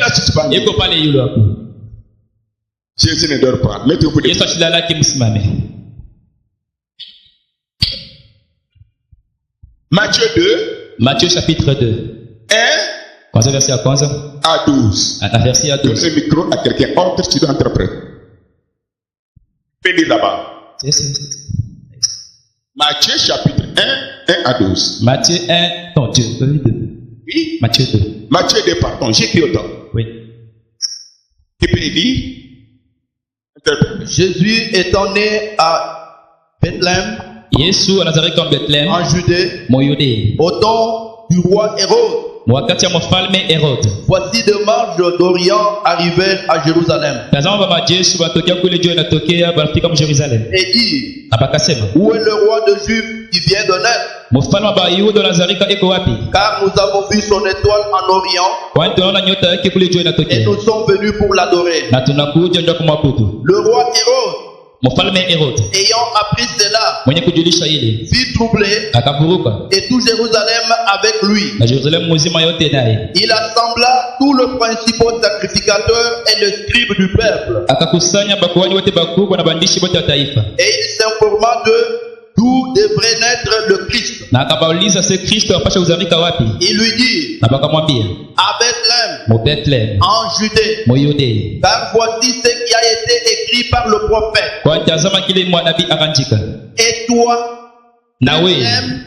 là suspendus. eko pale yule hapo. Jésus ne dort pas. Mettez-vous Yesu ashilala kimsimame. Matthieu 2. Matthieu chapitre 2. 1 Kwanza verset ya kwanza à 12. hata verset ya Donne 12. le micro à quelqu'un. Entre, tu dois interpréter. Fais là-bas. Matthieu chapitre 1, 1 à 12. Matthieu 1, non, 2. Oui. Matthieu 2. Matthieu 2, pardon. J'ai pris autant. Oui. Tu peux lire? Interpréter. Jésus étant né à Bethléem, Yesu anazalika wa Bethlehem, en Judée, mu Yudea, au temps du roi Hérode. wakati ya mfalme Herode. Voici des marches d'Orient arrivèrent à Jérusalem Tazama majeshi watokea kule juu inatokea barafika mu Jerusalem. et dirent, Na bakasema, où est le roi de Juifs qui vient de naître? mfalme wa Bayuda anazalika iko wapi? Car nous avons vu son étoile en Orient Kwani tunaona nyota yake kule juu et inatokea. nous sommes venus pour l'adorer. Na tunakuja ndio kumwabudu. Le roi Hérode, Mfalme Herode ayant appris cela, mwenye kujulisha ile fut troublé akavuruka, et tout Jérusalem avec lui. na Jerusalem muzima yote naye. Il assembla tout le principal sacrificateur et le scribe du peuple. Akakusanya bakuhani wote bakubwa na bandishi wote wa taifa. Et il s'informa d'où devrait naître le Christ. Na akabauliza se Kristo apasha kuzalika wapi? Il lui dit, Na bakamwambia à Bethléem, mu Bethlehem, en Judée, mu Yudea. car voici ce qui a été écrit par le prophète. Kwa tazama kile mwanabii akaandika. Et toi, Nawe, Bethléem,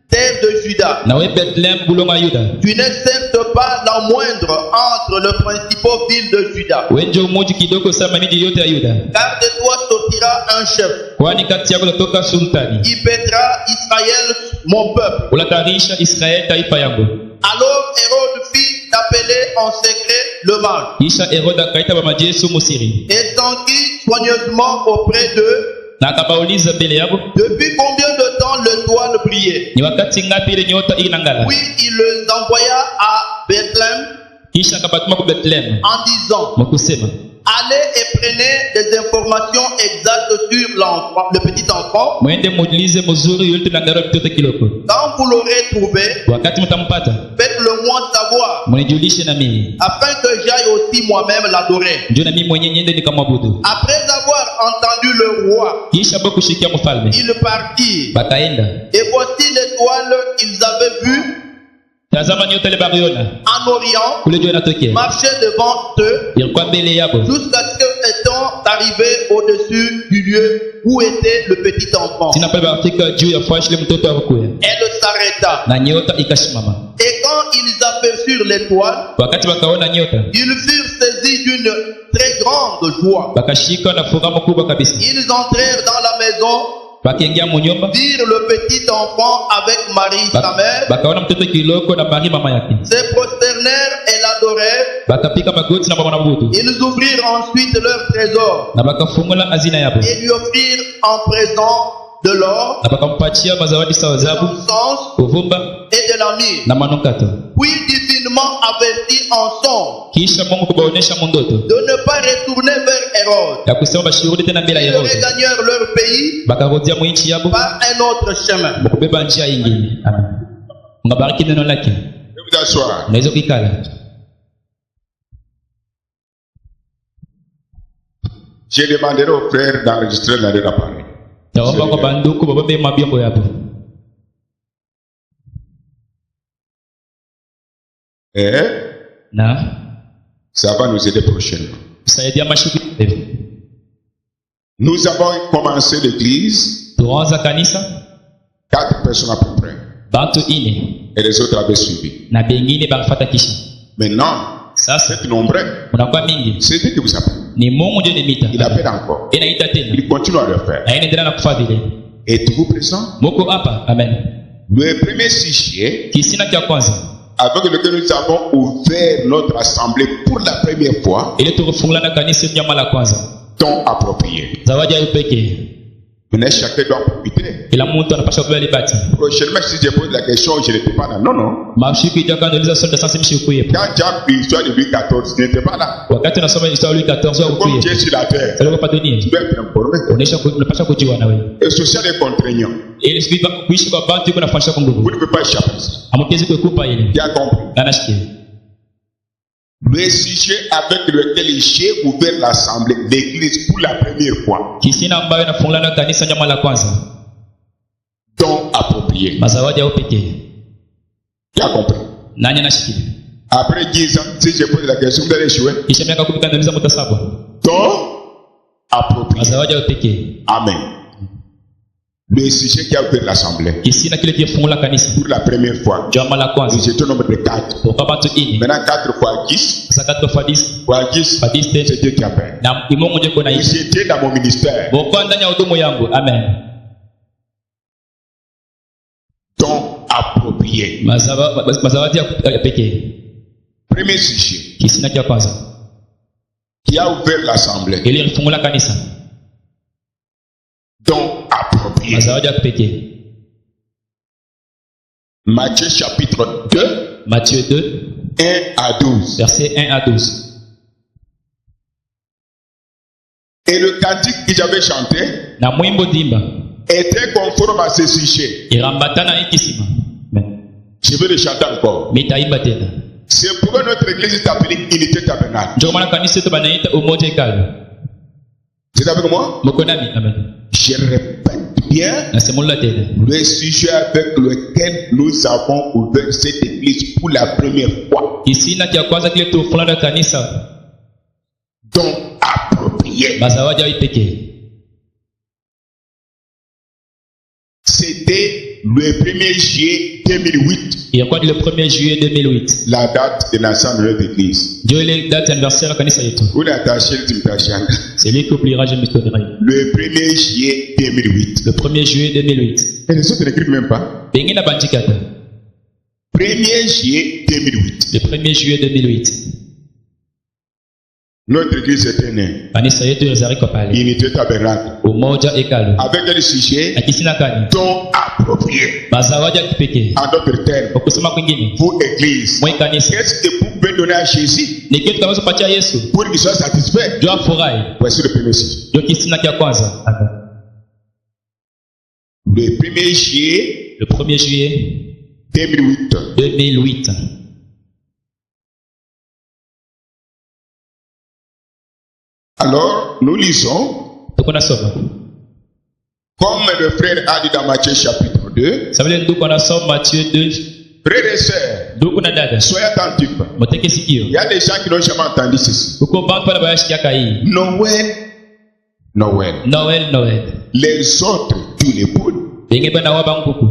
terre de Juda, nawe Bethlehem bulonga Yuda. tu n'es certes pas la moindre entre les principaux villes de Juda. Wenje umoji kidogo sama miji yote ya Yuda. Car de toi sortira un chef Kwani kati yako kutoka sultani. qui paîtra Israël, mon peuple. Ulatarisha Israeli taifa yangu. Alors Hérode fit appeler en secret le mage Kisha Herode akaita bamajesu musiri. et s'enquit soigneusement auprès d'eux. Na akabauliza mbele yabo, Depuis combien de temps l'étoile brillait? ni wakati ngapi ile nyota inangala? Puis il les envoya à Bethléem Kisha akabatuma ku Bethlehem en disant, mkusema, allez et prenez des informations exactes sur l'enfant, le petit enfant. mwende muulize mzuri yule tunangara mtoto kiloko. Quand vous l'aurez trouvé, Wakati mtampata, faites-le moi savoir, mnijulishe na mimi. afin que j'aille aussi moi-même l'adorer. Ndio na mimi mwenyewe niende nikamwabudu. Après avoir entendu le roi, Kisha bako kushikia mfalme. ils partirent. Bakaenda. Et voici l'étoile qu'ils avaient vue Tazama nyota ile bariona. en Orient Kule juu inatokea. marcher devant eux Ilikuwa mbele yabo. jusqu'à ce qu'étant arrivés au-dessus du lieu où était le petit enfant. Sina pale Afrika juu ya fashi ile mtoto akuya. Elle s'arrêta. Na nyota ikashimama. Et quand ils aperçurent l'étoile, Wakati wakaona nyota, ils furent saisis d'une très grande joie. bakashika na furaha kubwa kabisa. Ils entrèrent dans la maison, Wakaingia munyumba, virent le petit enfant avec Marie sa mère, bakaona mtoto kiloko na Maria mama yake. se prosternèrent et l'adorèrent. Bakapika magoti na bamwabudu. Ils ouvrirent ensuite leur trésor Na bakafungula hazina yabo. et lui offrirent en présent de l'or, Na bakampatia mazawadi sawa de zabu, l'encens uvumba et de la myrrhe. na manukato. Puis divinement avertis en son Kisha Mungu kubaonesha mundoto de ne pas retourner vers Hérode. ya kusema bashirudi tena mbele ya Ils Herode. regagnèrent leur pays Bakarudia mwinchi yabo par un autre chemin. bakubeba njia ingine. Amen. Ngabariki neno lake. Veuillez vous asseoir. Unaweza kukala. Je demanderai aux frères d'enregistrer leur appareil. Naomba kwa banduku babebe mabyombo yabo. Et Na ça va nous aider prochainement. kusaidia mashughuli. Nous avons commencé l'église, Tuanza kanisa 4 personnes à peu près. bantu ine Et les autres avaient suivi. na bengine bakafata kisha. Maintenant, Sasa c'est nombreux. unakuwa mingi. C'est Dieu qui vous appelle. Ni Mungu ndiye nimita. Il appelle encore. Inaita tena. Il continue à le faire. Na inaendelea na kufadhili. Êtes-vous présent? Muko hapa? Amen. Le premier sujet Kisina cha kwanza avec lequel nous avons ouvert notre assemblée pour la première fois, ile tukufungula na kanisa nyama la kwanza. don approprié. Zawadi ya pekee. Maintenant, chacun doit profiter. Kila mtu anapaswa kubeba libati. Prochainement, si je pose la question, je n'étais pas là. Non, non. Mashiko itakuwa nauliza swali sasa mshikuye. Quand tu as l'histoire de Louis XIV, tu n'étais pas là. Wakati unasoma historia ya 14 au Comme tu kuye. es sur la terre, Sasa kwa dunia. tu dois être informé. Unapaswa kujua na wewe. Et social est contraignant. Ili siku kuishi kwa bantu iko nafanyisha kwa Vous nguvu. ne pouvez pas échapper à ça. Hamkezi kukupa ile. Tu as compris. Na nashikia. Le sujet avec lequel j'ai ouvert l'assemblée, l'église pour la première fois. Kisina ambayo inafungula na kanisa nyama la kwanza. Don approprié. Mazawadi ya upekee. Tu as compris? Nani anashikilia? Après 10 ans, si je pose la question, vous allez échouer. Kisha miaka 10 kandamiza mutasaba. Don approprié. Mazawadi ya upekee. Amen. Le sujet qui a ouvert l'assemblée. Kisina kile kifungula kanisa. Pour la première fois. Jama la kwanza. J'étais au nombre de 4. Ukabatu ini. Maintenant 4 fois 10. Sasa 4 fois 10. Fois 10. C'est Dieu qui a fait. Na Mungu ndiye kuna hiyo. J'étais dans mon ministère. Boko ndani ya huduma yangu. Amen. Don approprié. Mazawadi ya pekee. Premier sujet. Kisina cha kwanza. Qui a ouvert l'assemblée. Ile ilifungula kanisa. Don approprié. Mazawadi ya pekee. Matthieu chapitre 2. Matthieu 2. 1 à 12. Verset 1 à 12. Et le cantique que j'avais chanté Na mwimbo dimba. était conforme à ce sujet. Irambatana ikisima. Je vais le chanter encore. Mitaimba tena. C'est pourquoi notre église est appelée Unité Tabernacle. Ndio maana kanisa yetu banaita umoja hekalu. Vous êtes avec moi? Mko nami? Amen. Je répète bien. Nasemula tena. Le sujet avec lequel nous avons ouvert cette église pour la première fois. Kisina cha kwanza kile tufulana kanisa. Donc approprié. Mazawadi ya pekee. C'était le 1er juillet 2008. Ilikuwa ni le 1er juillet 2008. La date de naissance de notre église. Ndio ile date anniversaire ya kanisa yetu. Vous l'attachez le timtachanga. C'est lui qui oubliera jamais ton rêve. Le 1er juillet 2008. Le 1er juillet 2008. Et les autres n'écrivent même pas. Pengine bandikata. 1er juillet 2008. Le 1er juillet 2008. Notre église était née. Kanisa yetu ilizarika pale. Unité Tabernacle. Umoja hekalu. Avec un sujet Akisina kani. don approprié. Mazawadi ya kipekee. En d'autres termes, Kwa kusema kwingine. vous église, Mwe kanisa. qu'est-ce que vous pouvez donner à Jésus Ni kitu kama kupatia Yesu. pour qu'il soit satisfait? Ndio afurahi. Voici le premier sujet. Ndio kisina cha kwanza. Amen. Le 1er juillet Le 1er juillet 2008. 2008. Alors, nous lisons, Tuko nasoma. comme le frère a dit dans Matthieu chapitre 2, Sasa vile ndugu anasoma Matthieu 2. frères et sœurs, Ndugu na dada. soyez attentifs. Moteke sikio. Il y a des gens qui n'ont jamais entendu ceci. Uko bantu pale bayashikia kai. Noël, Noël. Noël. Les autres tuent les poules. Benge bana waba nguku.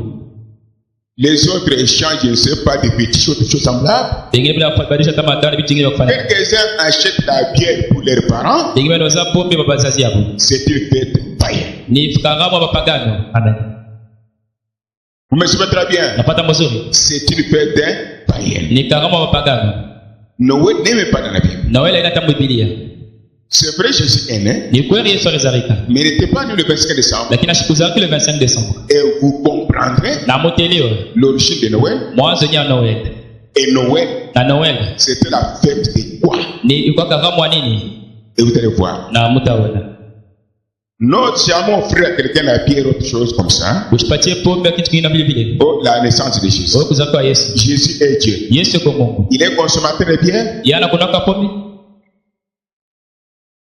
Les autres échangent, je ne sais pas, des petits choses, des choses semblables. Benge bana fabadisha tamatana bitingine kufanya. Quelques-uns achètent la bière pour leurs parents. Benge bana waza pombe baba zazi yabo. C'est une fête païenne. Ni fikaramu bapagano. Amen. Vous me suivez très bien. Napata mzuri. C'est une fête païenne. Ni karamu bapagano. Noël n'est pas dans la Bible. Noël ina tamu Biblia. C'est vrai, Jésus est né, Ni kweli Yesu alizarika. mais il n'était pas né le 25 décembre. Lakini ashikuzarika le 25 Desemba. Et vous comprendrez Na moteliwa. l'origine de Noël. Mwanzo nya Noel. Et Noël, Na Noel. c'était la fête de quoi? Ni ilikuwa karamu nini? Et vous allez voir. Na mutaona. Non, si à mon frère quelqu'un la bière, autre chose comme ça. Usipatie pombe kitu kingine vile vile. Oh, la naissance de Jésus. Wewe kuzaliwa kwa Yesu. Jésus est Dieu. Yesu kwa Mungu. Il est consommateur de bière, Yana kunaka pombe?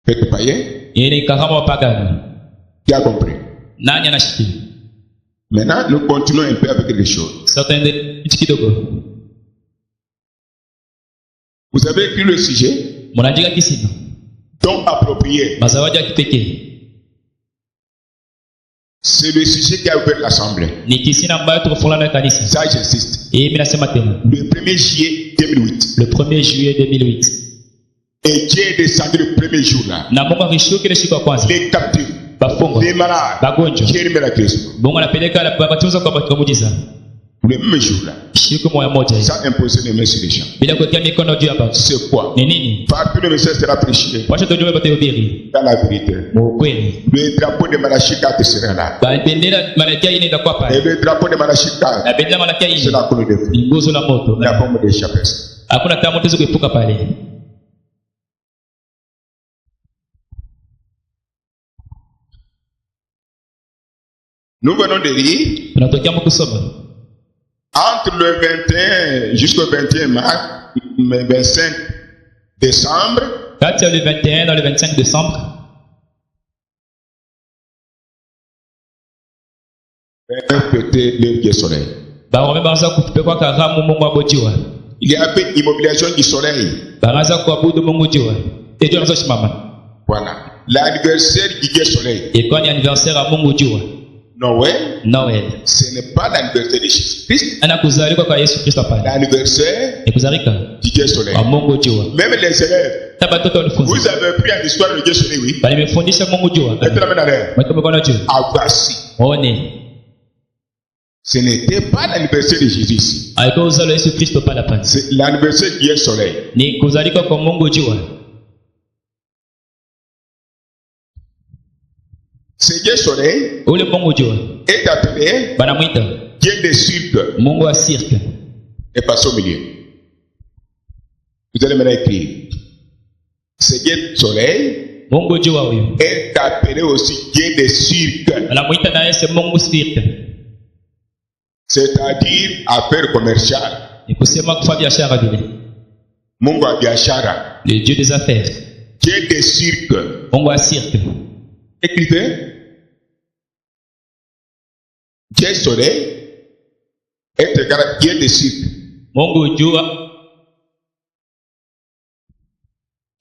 fête païenne. Yeye ni karamu wapagano. Tu as compris. Nani anashikilia? Maintenant, nous continuons un peu avec les choses. Sasa tuende kitu kidogo. Vous avez écrit le sujet, Mnaandika kisima. don approprié. Mazawadi ya kipekee. C'est le sujet qui a ouvert l'assemblée. Ni kisina ambayo tukufungana na kanisa. Ça, j'insiste. Mimi nasema tena. Le 1er juillet 2008. Le 1er juillet 2008. Et Dieu est descendu le premier jour là. Na Mungu alishuka ile siku ya kwanza. Les captifs, Bafungwa. les malades, Bagonjwa. Dieu miraculeusement. Mungu anapeleka na kuwatunza kwa muujiza. Le même jour là. Siku moja hiyo. Sans imposer les mains sur les gens. Bila kuwekea mikono juu hapa. C'est quoi? Ni nini? Partout le message sera prêché. Wacha tujue bado hubiri. Dans la vérité. Ukweli. Le drapeau de Malachie 4 sera là. Bendera Malakia ile itakuwa Et pale. le drapeau de Malachie 4, Na bendera Malakia c'est ile la colonne de feu. ni nguzo la moto. La bombe d'échappée. Hakuna kama mtu kuepuka pale. Nous venons de lire Tunatokea mkusoma. entre le 21 jusqu'au 21 mars, 25 décembre, kati ya le 21 na le 25 décembre fêter leur Dieu soleil. barome baza kupekwa karamu mungu abojiwa Il y avait immobilisation du soleil. baraza kuabudu mungu jiwa ejo nazo shimama Voilà. L'anniversaire du Dieu soleil. ilikuwa ni anniversaire ya mungu jiwa Noël, Noel ce n'est pas l'anniversaire de Jésus-Christ. ana kuzalika kwa Yesu Kristo pale L'anniversaire ni kuzalika du Dieu soleil. kwa mungu jiwa Même les élèves, ta batoto walifunza vous avez appris en histoire le Dieu soleil, oui. bali mefundisha mungu jiwa Mettez la main en l'air. mweke mkono juu Ah, voici. one Ce n'était pas l'anniversaire de Jésus ici. alikuwa uzalo Yesu Kristo pale pale C'est l'anniversaire du Dieu soleil. ni kuzalika kwa mungu jiwa Ce Dieu soleil ule mungu jiwa est appelé banamwita Dieu des cirques mungu wa cirque et passe au milieu. Vous allez maintenant écrire. Ce Dieu soleil mungu jiwa huyo est appelé aussi Dieu des cirques, anamwita na Yesu mungu cirque c'est-à-dire affaires commerciales. ni kusema kufanya biashara vile Mungu wa biashara, le dieu des affaires Dieu des cirques. mungu wa cirque Écrivez. Dieu soleil est égal à Dieu des cirques. mungu jua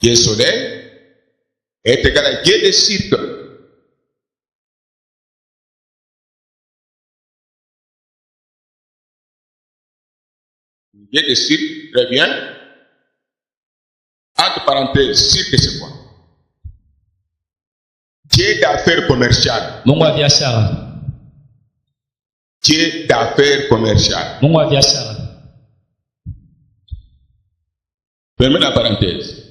Dieu soleil est égal à Dieu des cirques. Dieu des cirques, très bien. Entre parenthèses, cirque c'est quoi? Dieu d'affaires commerciales. mungu wa biashara Dieu d'affaires commerciales. mungu wa biashara Fermez la parenthèse.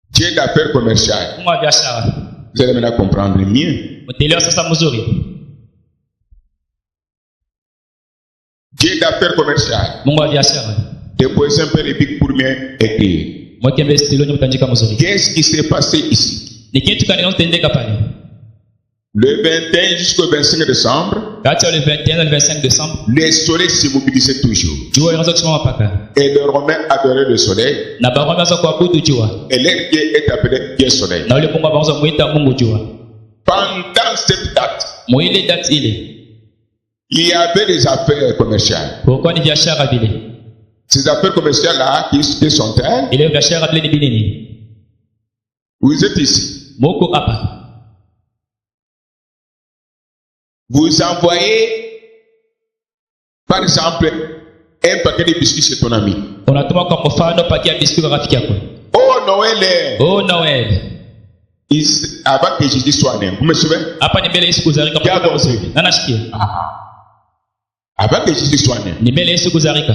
Dieu d'affaires commerciales. mungu wa biashara Vous allez maintenant comprendre mieux. mtelewa sasa mzuri Dieu d'affaires commerciales. mungu wa biashara Déposez un peu les pics pour mieux écrire. mwekembe stilo nyumutandika mzuri Qu'est-ce qui s'est passé ici? ni kitu kaninaotendeka pale Le 21 jusqu'au 25 décembre, kati ya le 21 na le 25 décembre les soleils se mobilisaient toujours. jua inaanza kusimama paka Et les Romains adoraient le soleil. na baroma baanza kuabudu jua Et leur Dieu est appelé Dieu soleil. na ule mungu abaanza kumwita mungu jua Pendant cette date, mwile date ile il y avait des affaires commerciales. kulikuwa ni biashara vile Ces affaires commerciales-là, qui sont-elles? ile biashara vile ni binini Vous êtes ici. moko hapa Vous envoyez, par exemple, un paquet de biscuits chez ton ami. unatuma kwa mfano pakia biskuti kwa rafiki yako Oh, Noël! oh Noel Avant que Jésus soit né. Vous me suivez? hapa ni mbele Yesu kuzalika Kia mpaka bosi. mzuri na nashikia Avant que Jésus soit né. ni mbele Yesu kuzalika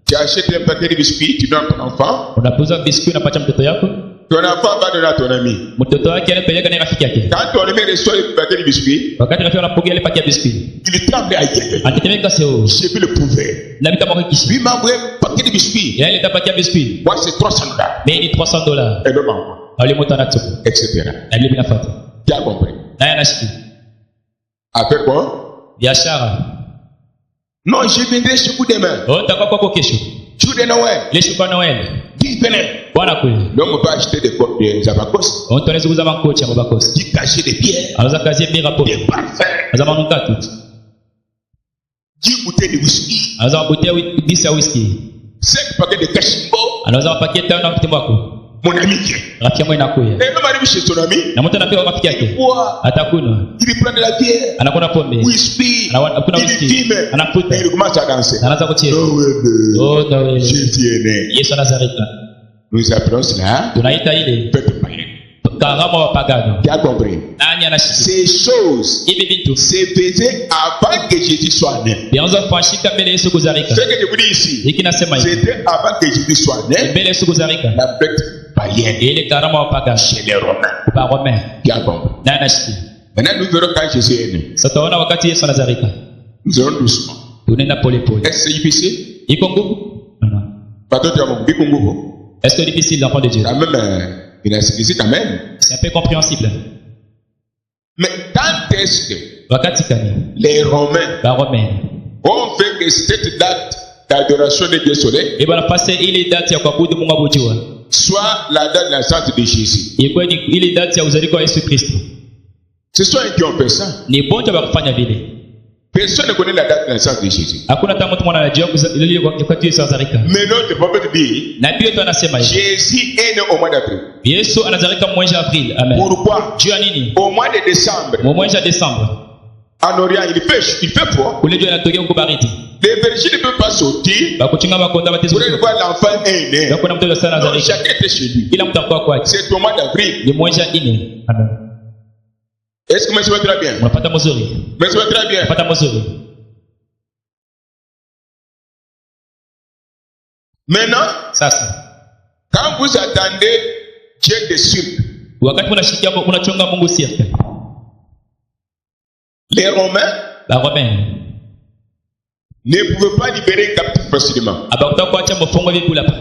Tu achètes un paquet de biscuits, tu donnes à ton enfant. unapuza biskuti unapatia mtoto yako Ton enfant va donner à ton ami. mtoto wake anapeleka na rafiki yake Quand ton ami reçoit le paquet de biscuits, wakati rafiki anapokea ile pakia biskuti il tremble aïe. anatetemeka sio Je peux le prouver. na vita mwaka kishi Lui m'a envoyé un paquet de biscuits. yale tapakia biskuti Moi, c'est 300 $. mais ni $300 Et l'homme envoie, wale moto anatupa etc. na ile binafuata Tu as compris? naye anashikia Après quoi? biashara Non, je viendrai chez vous demain. oh nitakuwa kwako kesho Jour de Noël. kesho kwa Noel Dis, venez. bwana kule L'homme va acheter des abacos, mtu anaweza kuuza makochi ya mabakosi du cachet de pierre, anaweza kazie bira po des parfums, anaweza manukato 10 bouteilles de whisky, anaweza mabutia bisi ya whisky 5 paquets de cachimbo. anaweza mapakia tano na mtimu wako Mon ami vient. rafiki yangu inakuya Et l'homme arrive chez son ami. na mtu anapewa rafiki yake Bois. atakunywa Il prend de la bière, anakunywa pombe whisky, Hakuna il whisky. fume, Anafuta. et il commence à danser. anaanza kucheza Noël, oh Noel Jésus est né. Yesu anazalika Nous appelons cela tunaita ile fête païenne. karama wa pagano Tu as compris? nani anashika Ces choses hivi vitu se faisaient avant que Jésus soit né. vyanza kufanyika mbele Yesu kuzalika Ce que je vous dis ici, hiki nasema hivi c'était avant que Jésus soit né, mbele Yesu kuzalika la fête païenne ile karama wa pagano chez les Romains. kwa Romain Tu as compris? nani anashika Maintenant, nous verrons quand Jésus est né. sasa tunaona wakati Yesu anazalika Nous allons doucement. tunaenda pole pole Est-ce que c'est difficile? iko nguvu non non Pas toi, tu as mon bébé Congo. est-ce que c'est difficile l'enfant de Dieu Quand même, il a expliqué quand même. c'est un peu compréhensible Mais quand est-ce que wakati kani les Romains Romain ont fait que cette date d'adoration de Dieu soleil, Et banapasa ile date ya kuabudu Mungu abujua. soit la date de la naissance de Jésus. Ilikuwa ni ile date ya uzaliwa wa Yesu Kristo. Ce sont eux qui ont fait ça. Ni bonja bakufanya vile. Personne ne connaît la date de la naissance de Jésus. Hakuna hata mtu mwana anajua ile wakati Yesu azalika. Mais notre prophète dit, Nabii wetu anasema hivi. Jésus est né au mois d'avril. Yesu anazalika mwezi wa Aprili. Amen. Pourquoi? Juu ya nini? Au mois de décembre, Mwezi wa Desemba. en Orient, il fait froid. Kule juu inatokea huko baridi. Les bergers ne peuvent pas sortir. Bakuchinga makonda Vous batezo. allez voir l'enfant est né. Hakuna mtu sana Donc, azalika. chacun était chez lui. Kila mtu akwa kwake. C'est au mois d'avril. Ni mwezi wa 4. Amen. Est-ce que vous me suivez très bien? Unapata mzuri. Me suivez très bien. Unapata mzuri. Maintenant, Sasa quand vous attendez Dieu de suite, wakati unashikia unachonga Mungu sirka. les Romains Ba Romain. ne pouvaient pas libérer un captif facilement. Abakuta kuacha mfungo hivi kula pa.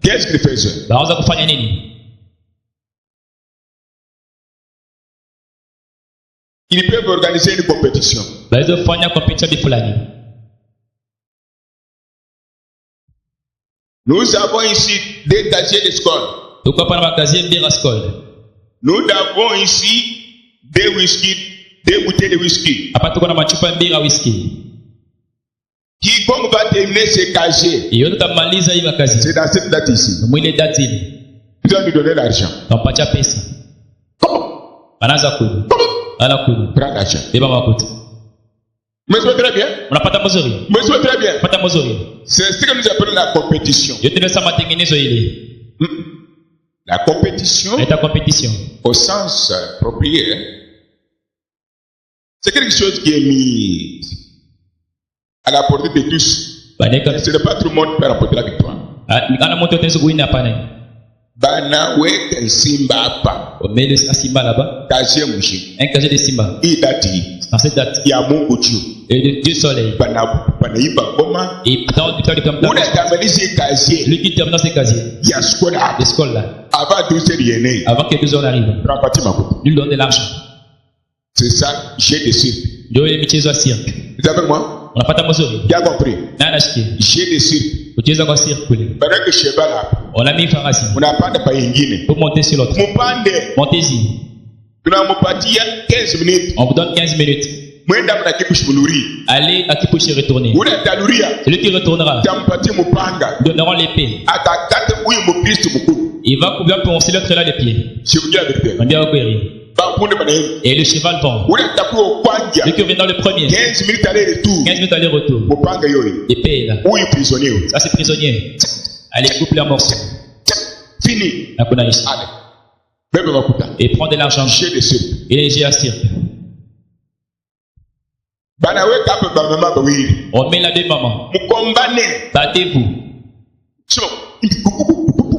Qu'est-ce qu'ils faisaient? Baanza kufanya nini? Ils peuvent organiser une compétition. Baweza kufanya competition fulani. Nous avons ici des casiers de score. Tuko hapa na makazi mbira skol. Nous avons ici des whisky, des bouteilles de whisky. Hapa tuko na machupa mbira whisky. Quiconque va terminer ces casiers, Hiyo tutamaliza hii makazi. c'est dans cette date ici. Mwile date ile. Ils vont nous donner l'argent. Tumpatia pesa. Comment? Anaanza kulu. Ana kulu. Prends l'argent. Beba makuta. Me suivez très bien? Unapata mzuri. Me suivez très bien? Unapata mzuri. C'est ce que nous appelons la compétition. Yote ndio sama matengenezo ile. La compétition, Eta competition. au sens approprié, c'est quelque chose qui est mis à la portée de tous. Baneka. Ce n'est pas tout le monde qui peut remporter la victoire. Ana moto tenzo kuina hapana. Bana weke Simba hapa Omele asimba là-bas. kazie mshi Un casier de Simba. hii dati Dans cette date. ya Mungu juu Et de Dieu soleil. banaiba ngoma Et dans le temps de ule atamalizi kazie celui qui termine dans ces casiers. ya skola Les scoles là. avant 12 yene Avant que 12 heures n'arrivent. rapati makuta. Lui donne de l'argent. C'est ça, j'ai des cirques. Ndio ile michezo ya cirque. Vous avez avec moi? Unapata mzuri. Bien compris. Na anashikia. J'ai des cirques. Kucheza kwa cirque kule. Pendant que cheval hapa On a mis farasi. unapanda pa ingine Pour monter sur l'autre. mupande Montez-y. tunamupatia 15 minutes On vous donne 15 minutes. mwenda mnakipushimuluri Allez à Kipushi retourner. ule ataluria Celui qui retournera, tampatie mupanga nous donnerons l'épée. atakate huyu mukristo mkuu. Il va pouvoir poncer l'autre là les pieds. Je vous dis la vérité. On dit à Kweri. Bakunde banaenda Et le cheval vend. ule atakuwa kwanja Celui qui vient dans le premier. 15 minutes aller retour 15 minutes aller-retour. mupanga yoyo Épée là. huyu prisonnier huyu. Ça c'est prisonnier. Allez, coupe-les en morceaux. Fini. Hakuna ishi. Allez. Bebe makuta. Et prends de l'argent. Chez des cirques. Il est à cirque. Banaweka hapa ba mama bawili. On met là deux mamans. Mukombane. Battez-vous. Sio.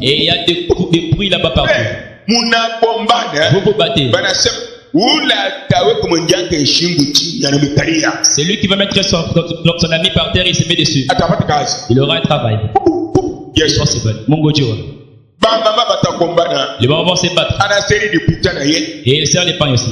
Et il y a des bruits là-bas partout. Munakombana. Vous vous battez. Banasema ula tawe kumwenjanga shingu chini anamikalia. C'est lui qui va mettre son ami par terre et se met dessus. Atapata kazi. Il aura un travail. Yes. Possible. Mungu Dieu. Ba mama batakombana. Les mamans vont se battre. Ana seri di putana ye. Et il serre les pains aussi.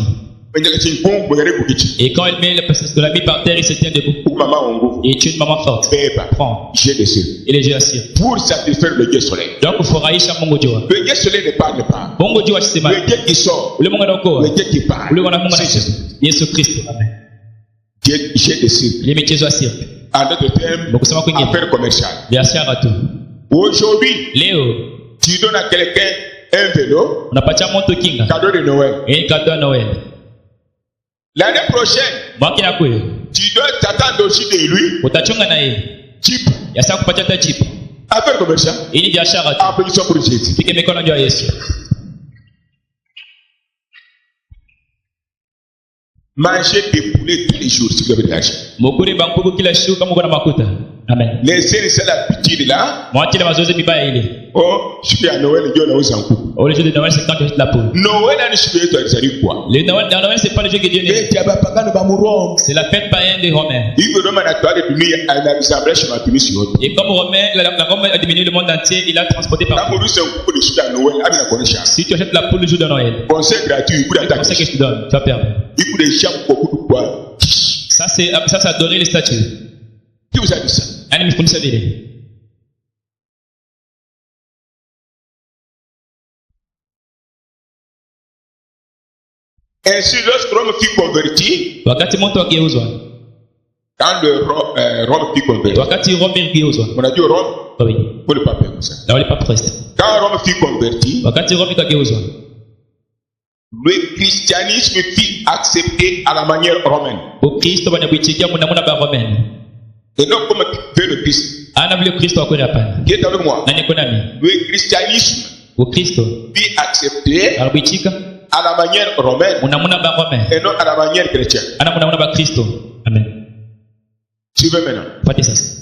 Wenjaka chini bongo yare kukichi. Et quand il met l'ami par terre, il se tient debout. Mama ongo. Et tu es une maman forte. Beba. Prends. J'ai des cirques. Et les yeux assirent. Pour satisfaire le Dieu soleil. Donc il faut raïcha Mungu Dieu. Le Dieu soleil ne parle pas. Mungu Dieu asisema. Le Dieu qui sort. Ule Mungu anako. Le Dieu qui parle. Ule wana Mungu C'est anako. Jésus. Yesu Kristo. Amen. J'ai des cirques. Les michezo assirent. En d'autres termes, Donc c'est kwingine. affaire commerciale. Biashara tu. Aujourd'hui, Leo tu donnes à quelqu'un un vélo, unapatia mtu kinga. cadeau de Noël. Et cadeau à Noël. L'année prochaine, Mwaka inakuja. tu dois t'attendre aussi de lui, Utachunga na yeye. Jeep. Yasa kupatia hata chip. Affaire commerciale. Hii ni biashara tu. Applaudissons pour Jésus. Pike mikono juu ya Yesu. Mangez des poulets tous les jours si vous avez de l'argent. Mukuri bankuku kila siku kama uko na makuta. Amen. Laissez cette habitude là. Mwache na mazoezi mibaya ile. Oh, siku ya Noël ndio nauza nguo. Au lieu de Noël, c'est quand tu achètes la poule. Noël ni siku yetu alizaliwa. Le Noël, dans Noël, c'est pas le jeu que Dieu n'est. Eti abapagano ba Muroma. C'est la fête païenne des Romains. Hivyo Roma anatwala dunia anavisamblisha matumizi yote. Et comme Romain, la Rome a diminué le monde entier, il a transporté Kama partout. uruhusa nguo ni siku ya Noël, ami nakuonesha. Si tu achètes la poule le jour de Noël, Conseil gratuit, ikuda c'est ça que je te donne, tu vas perdre. ikuda shamu kwa kutu kwa. Ça, c'est adorer les statues. Qui vous a dit ça? Nani mfundisha vile? Ainsi, lorsque Rome fut converti, Wakati mtu ageuzwa, quand Rome fut converti, wakati Rome iligeuzwa, on a dit Rome, oui, pour le pape comme ça. na wale Papa Christ. Quand Rome fut converti, Wakati Rome ikageuzwa, le christianisme fut accepté à la manière romaine. Ukristo banabuitikia muna ba Romaine. Et non comme veut le Christ. Ana vile Kristo akwenda hapana. Qui est avec moi? Nani kuna nami? Le christianisme Ukristo fut accepté anabuitika à la manière romaine muna ba Romaine. et non à la manière chrétienne. Ana muna ba Kristo. Amen. Suivez maintenant. Fati sasa.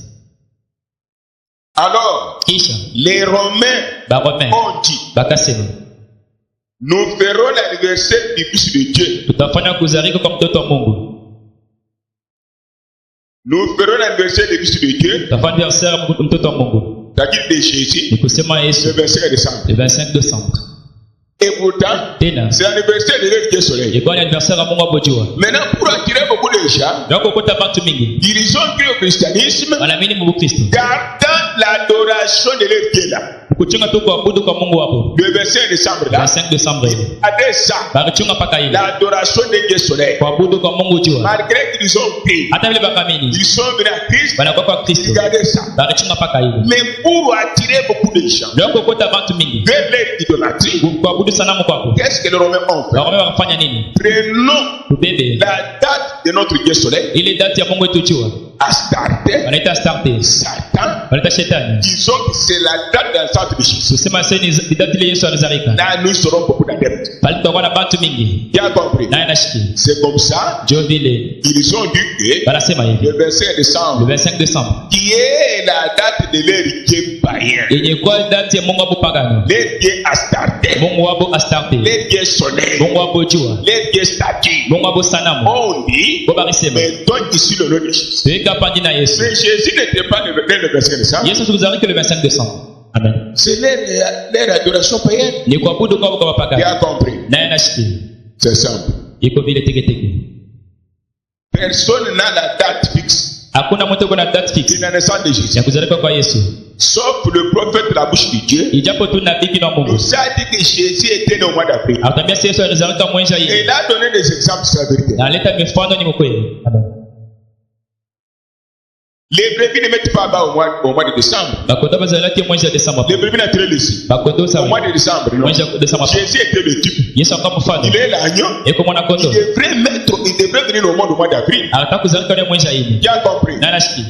Alors, Kisha les Romains ba Romaine ont dit, bakasema, nous ferons l'anniversaire du Fils de Dieu. tutafanya kuzalika kwa mtoto wa Mungu. Nous ferons l'anniversaire du Fils de Dieu, Tutafanya anniversaire ya mtoto wa Mungu. c'est-à-dire de Jésus, Ni kusema Yesu le 25 décembre. le 25 décembre. Et pourtant, Tena c'est l'anniversaire de l'heure du soleil. ilikuwa ni anniversaire ya Mungu hapo jua. Maintenant, pour attirer beaucoup de gens, Na kukuta watu mingi ils ont cru au christianisme, wanaamini Mungu Kristo. gardant l'adoration de leur Dieu là. Kuchunga tu kuabudu kwa Mungu hapo. Le 25 décembre là, 25 décembre ile. avec ça, Balichunga paka ile. l'adoration de Dieu soleil. Kuabudu kwa Mungu jua. Malgré qu'ils ont pris, Hata vile bakamini ils sont venus à Christ, banakuwa kwa Kristo. regardez ça. Balichunga paka ile. Mais pour attirer beaucoup de gens Leo kukuta watu mingi vers leur idolâtrie, kuabudu sanamu kwako. qu'est-ce que les Romains ont fait? Warome wakafanya nini? Prenons Tubebe la date de notre Dieu soleil, ile date ya Mungu wetu jua. Astarte, Wanaita Astarte. Satan. Wanaita shetani. Disons que c'est la date de la naissance de Jésus. Tusema sasa ni date ile Yesu alizalika. Là, nous serons beaucoup d'adeptes. Bali tutakuwa na watu mingi. Qui a compris? Naye nashiki. C'est comme ça, Jo vile ils ont dit que wanasema hivi. le 25 Le décembre, 25 décembre. qui est la date de leur Dieu païen, Yenye kwa date ya Mungu hapo pagano. leur Dieu Astarte, Mungu hapo Astarte. leur Dieu soleil, Mungu hapo jua. leur Dieu statue. Mungu hapo sanamu. On dit, Kwa barisema. mettons ici le nom de Jésus. Tuweka hapa jina Yesu. Mais Jésus n'était pas né le 25 décembre. Yesu tukuzalika le 25 décembre. Amen. C'est leur adoration païenne. Ni kuabudu kwa Qui pagano. a compris? Naye nashiki. C'est simple. Iko vile teke. Personne n'a la date fixe Hakuna mtu kuna date de fixe la naissance de Jésus. ya kuzalika kwa Yesu. Sauf le prophète de la bouche de Dieu. Ijapo tu nabii na Mungu. Nous a dit que Jésus était né au mois d'avril. Atambia Yesu alizalika mwezi Et hii. il a donné des exemples sur la vérité. Na leta mifano ni mkweli. Amen. Les brebis ne mettent pas bas au mois de décembre. Bakodo bazalaki mwezi wa Desemba. Les brebis naturelles ici. Bakodo Au sawa. mois de décembre, non. Mwezi wa Desemba. Jésus était le type. Yesu akawa mfano. Il est l'agneau. Eko mwana kondo. Il devrait venir au monde au mois d'avril. Anataka kuzalika ni mwezi hii. Qui a compris? Na nashiki.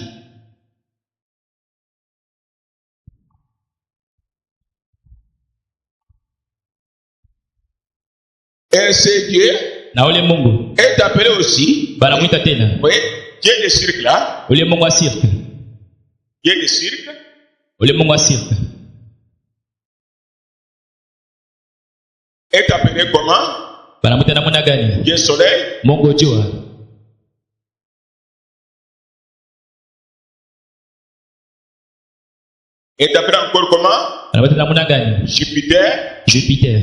Et ce Dieu Na ule Mungu est appelé aussi, banamuita tena. vous voyez, Dieu de cirque là, Ule Mungu wa cirque. Dieu de cirque, Ule Mungu wa cirque. est appelé comment? Banamuita namna gani? Dieu soleil, Mungu jua. est appelé encore comment? Banamuita namna gani? Jupiter, Jupiter.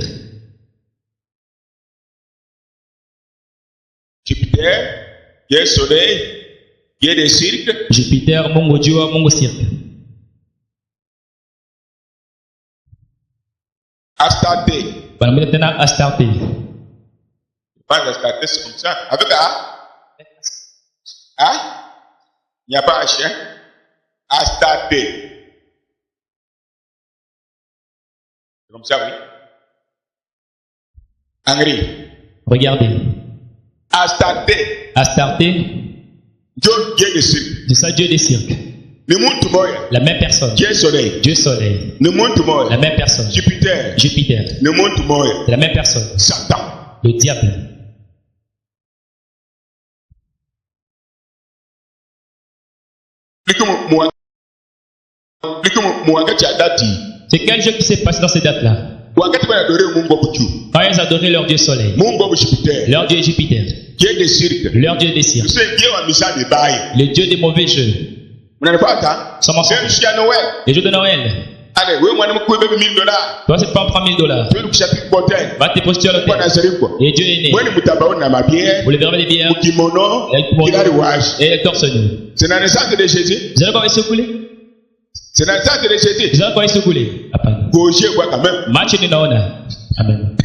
Jupiter, Dieu soleil, Dieu de cirque, Jupiter, Mungu jua, Mungu cirque. Astarte. Banamuita tena Astarte. Pas Astarte, c'est comme ça. Avec A? A? Il n'y a pas H, hein? Astarte. C'est comme ça, oui. Henri. Regardez. Astarte. Astarte, Dieu de cirque. c'est ça Dieu des cirques. Le monde moya. La même personne. Dieu soleil. Dieu soleil. Le monde La moya. même personne. Jupiter. Jupiter. Le monde moya. C'est la même personne. Satan. Le diable. Explique-moi wakati ya dati. C'est quel jeu qui s'est passé dans ces dates-là? Wakati wanadore Mungu wa juu. Quand ils adoraient leur Dieu soleil, Mungu wa Jupiter. leur Dieu Jupiter, Dieu de cirque. leur Dieu des cirques, C'est Dieu wa misa de bail. le Dieu des mauvais jeux. Unanipata? Sama C'est le chien Noël. les jeux de Noël. Allez, oui, moi, je me $1000. Toi, c'est pas en prendre $1000. Tu veux le chapitre portail. Va te prostituer à Quoi, l'hôtel. Nazareth, quoi. Et Dieu est né. Moi, je me ma bière, Vous les verrez les bières. mon kimono, Et le kimono. il a le wash. Et le torse nu. C'est la naissance de Jésus. Vous allez voir, il se couler. C'est la naissance de Jésus. Vous allez voir, il se couler. Gaucher, quoi, quand même. Match ni naona. Amen.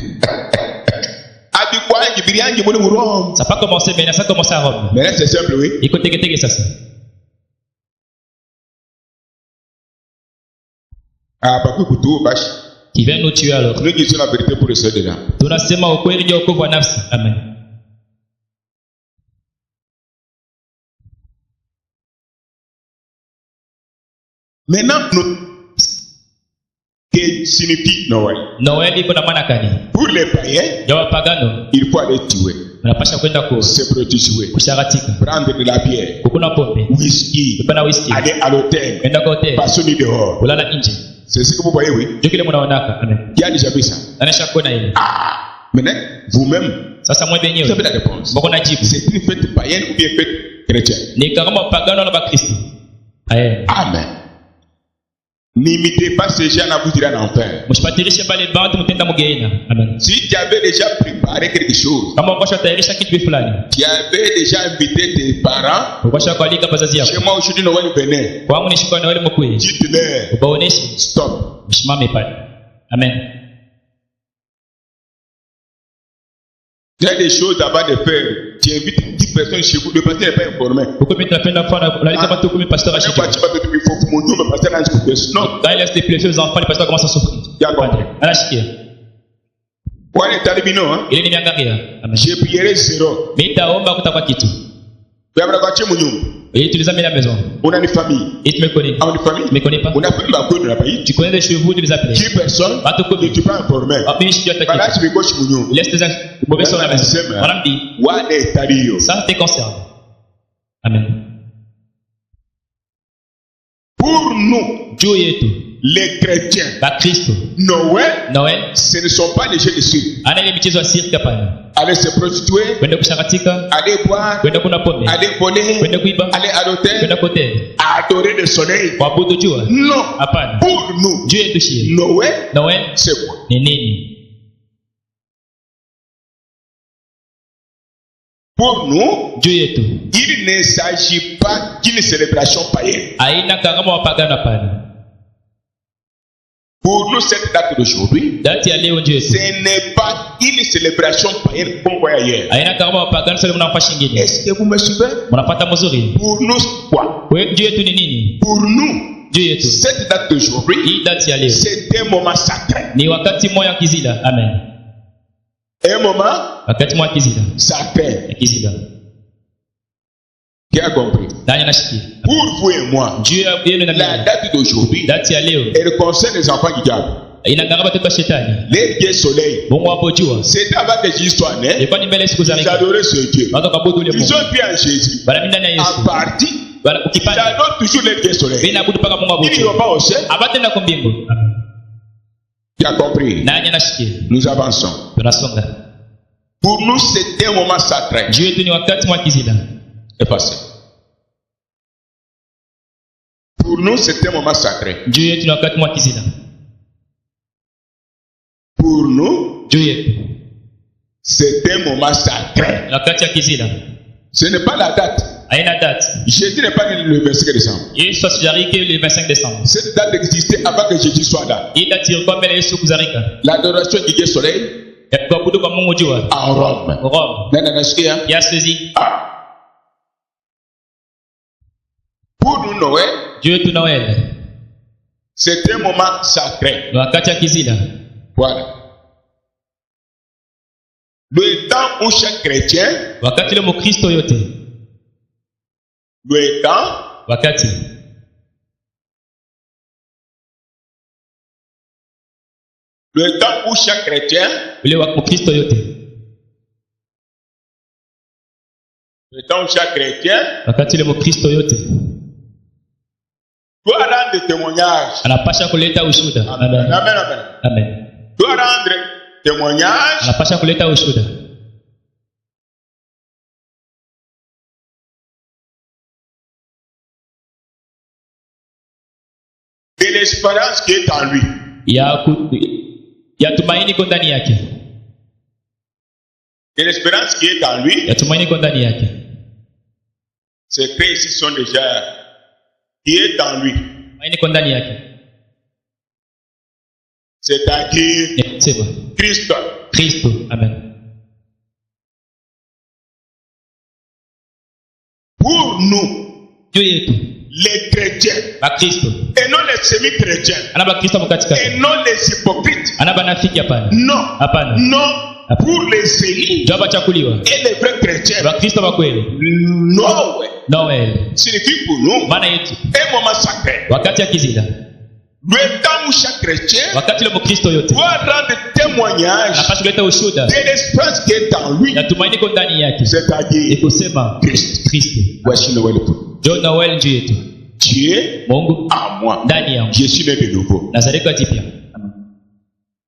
Abikwa, Kibirian, Kimono, Rome. Ça n'a pas commencé, mais ça a commencé à Rome. Mais là, c'est simple, oui. Et côté que ça, ça. Ah, pas que couteau, bâche. Qui vient nous tuer alors. Nous qui sommes la vérité pour le seul de là. Tunasema ukweli ndio wokovu wa nafsi. Amen. Maintenant, nous, que signifie Noël? Noel iko na maana gani? Pour les païens, Ya wapagano il faut aller tuer, unapasha kwenda se prostituer, kusharatika, prendre de la bière, kukuna pombe, whisky, kupana whisky, aller à l'hôtel, kwenda kwa hotel, passer dehors. kulala nje. C'est ce que vous voyez, oui. Ndio kile mnaonaka. Amen. Qui a déjà vu ça? Anesha kuona ile. Ah, maintenant, vous-même, Sasa mwe vous avez benyewe la réponse. mbona najibu? C'est une fête païenne ou bien fête chrétienne? Ni kama pagano na bakristo. Amen. Amen. N'imitez pas ces gens à vous tirer en enfer. Mshipatirishe pale bantu mtenda mugeina. Amen. Si tu avais déjà préparé quelque chose, Kama ukosha tayarisha kitu fulani, tu avais déjà invité tes parents, ukosha kualika bazazi chez yako. moi aujourd'hui Noël venait, Kwangu ni shikwa na wale mkuu. dites-leur, Ubaoneshe stop. mshimame pale. Amen. Tu as des choses avant de faire. Tu invites 10 personnes chez vous, le pasteur n'est pas informé. Huko mimi tunapenda kufanya unalika watu 10 pastor Je ne ashike. sais pas si tu faut mon Dieu, le pasteur n'a pas de non. Dans les stipulations les enfants les pasteurs commencent à souffrir. D'accord. Anashikia. On est allé bino, hein. Ile ni miangalia. Amen. J'ai prié zéro. Mimi nitaomba kutakuwa kitu. Wewe unakwache mnyumba. Et tu les amènes à la maison. On a une famille. Et tu me connais. On a une famille. Tu me connais pas. On a fait ma cour de la pays. Tu connais les chevaux, tu les appelles. 10 personnes. Watu Et kumi. tu pas informé. Ah, mimi sijui Voilà, attaquer. je vais gauche mnyumba. Laisse tes mauvais sur la maison. Madame dit, Wa de tario. ça te concerne. Amen. Pour nous, Dieu yetu, les chrétiens, ba Kristo, Noël, Noel, ce ne sont pas des jeux de cirque. ana ile michezo ya sirka pale. Aller se prostituer, Kwenda kusharatika, aller boire, kwenda kuna pombe, aller voler, kwenda kuiba, aller à l'hôtel, kwenda kote, adorer le soleil. kuabudu jua. Non. Hapana. Pour nous, Dieu yetu shie. Noël, Noel c'est quoi? ni nini? Pour nous, Dieu yetu. il ne s'agit pas d'une célébration païenne. Haina kama wapagano hapana. Pour nous, cette date d'aujourd'hui, Dati ya leo Dieu yetu. ce n'est pas une célébration païenne comme quoi hier. Haina kama wapagano sasa mnafanya shingine. Est-ce que vous me suivez? Mnapata mzuri. Pour nous, quoi? Kwa hiyo Dieu yetu ni nini? Pour nous, Dieu yetu. cette date d'aujourd'hui, Hii dati ya leo c'est un moment sacré. ni wakati moya wa kizila. Amen. Un moment Wakati moya wa kizila. sacré. Ya kizila. Qui a compris? Nani anashikia? Pour vous et moi, Dieu yenu na la mimi. date d'aujourd'hui, Dati ya leo elle concerne les enfants du diable. inaangalia watoto wa shetani. Les dieux soleil. Mungu hapo jua. C'était avant que Jésus soit né. Ilikuwa ni mbele siku za Ils rika. adoraient ce Dieu. Watu kabudu ule Ils Mungu. ont cru en Jésus. Bana mimi ndani ya En Yesu. partie, Bana ils ukipanda. adorent toujours les dieux soleil. Mimi naabudu paka Mungu Ils abudu. n'ont pas au ciel. Abatenda kwa mbingu. Tu as compris? Nani anashikia? Nous avançons. Tunasonga. Pour nous, c'était un moment sacré. Dieu yetu ni wakati mwa kizila. Et passé. Pour nous, c'était un moment sacré. Dieu yetu ni wakati mwa kizila. Pour nous, Dieu yetu c'était un moment sacré. ni wakati ya kizila. Ce n'est pas la date. Haina date. Jésus n'est pas né le 25 décembre. Yesu asijarike le 25 décembre. Cette date existait avant que Jésus soit là. Hii date ilikuwa mbele ya Yesu kuzarika. L'adoration du Dieu soleil Ya kuabudu kwa Mungu jua. en Rome. Rome. Nani anasikia? Kiasi Ah. Pour nous, Noël, Dieu yetu Noel c'est un moment sacré. ni wakati ya kizila. Voilà. Le temps où chaque chrétien, Wakati ile Mkristo yote. le temps Wakati où chaque chrétien, ule wa Mkristo yote. le temps où chaque chrétien Wakati ile Mkristo yote doit rendre témoignage. anapasha kuleta ushuda. Amen, Amen. amen. Amen. Doit rendre témoignage Anapasha kuleta ushuda. de l'espérance qui est en lui. ya tumaini iko ndani yake. Et l'espérance qui est en lui, Ya tumaini iko ndani yake. ces traits ici sont déjà qui est en lui. Tumaini iko ndani yake. C'est-à-dire Sema. Kristo. Amen. Pour nous, Juu yetu les chrétiens, ba Kristo. et non les semi-chrétiens, Ana ba Kristo mkatika. et non les hypocrites. Ana banafiki hapana. Non, Hapana. non. Pour les élus Jua bachakuliwa. et les vrais chrétiens, Ba Kristo ba kweli. Noël Noel. signifie pour nous Maana yetu un moment sacré. wakati ya kizila. Le temps où chaque chrétien Wakati le Mkristo yote doit rendre témoignage anapaswa kuleta ushuhuda de l'espérance qui est en lui, ya tumaini iko ndani yake. c'est-à-dire Ni kusema Christ. Kristo. Voici Noël pour John Noel juu yetu. Dieu Mungu en moi. ndani yangu. Je suis né de nouveau. Nazareka jipya.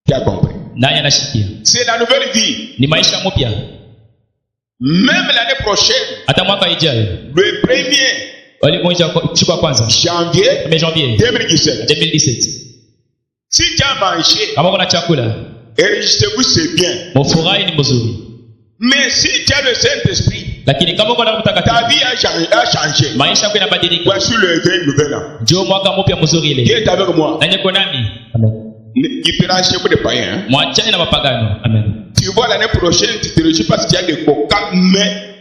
Tu as compris? Nani anashikia? C'est la nouvelle vie. Ni maisha mpya. Même l'année prochaine, Hata mwaka ijayo. le 1er Walimwita siku ya kwanza. janvier 1 janvier 2017, 2017. si tu as mangé, Kama kuna chakula, enregistrez-vous, c'est bien. mfurahi ni mzuri. Mais si tu as le Saint-Esprit, Lakini kama uko na ta mtakatifu, vie a changé. maisha yako yanabadilika. Voici le vrai nouvel an. Njoo mwaka mpya mzuri Qui ile. est avec moi? Na nyeko nami? Amen. Différenciez-vous des païens. Hein? Mwachane na mapagano. Amen. Tu vois l'année prochaine, tu te réjouis parce qu'il y a des coca, mais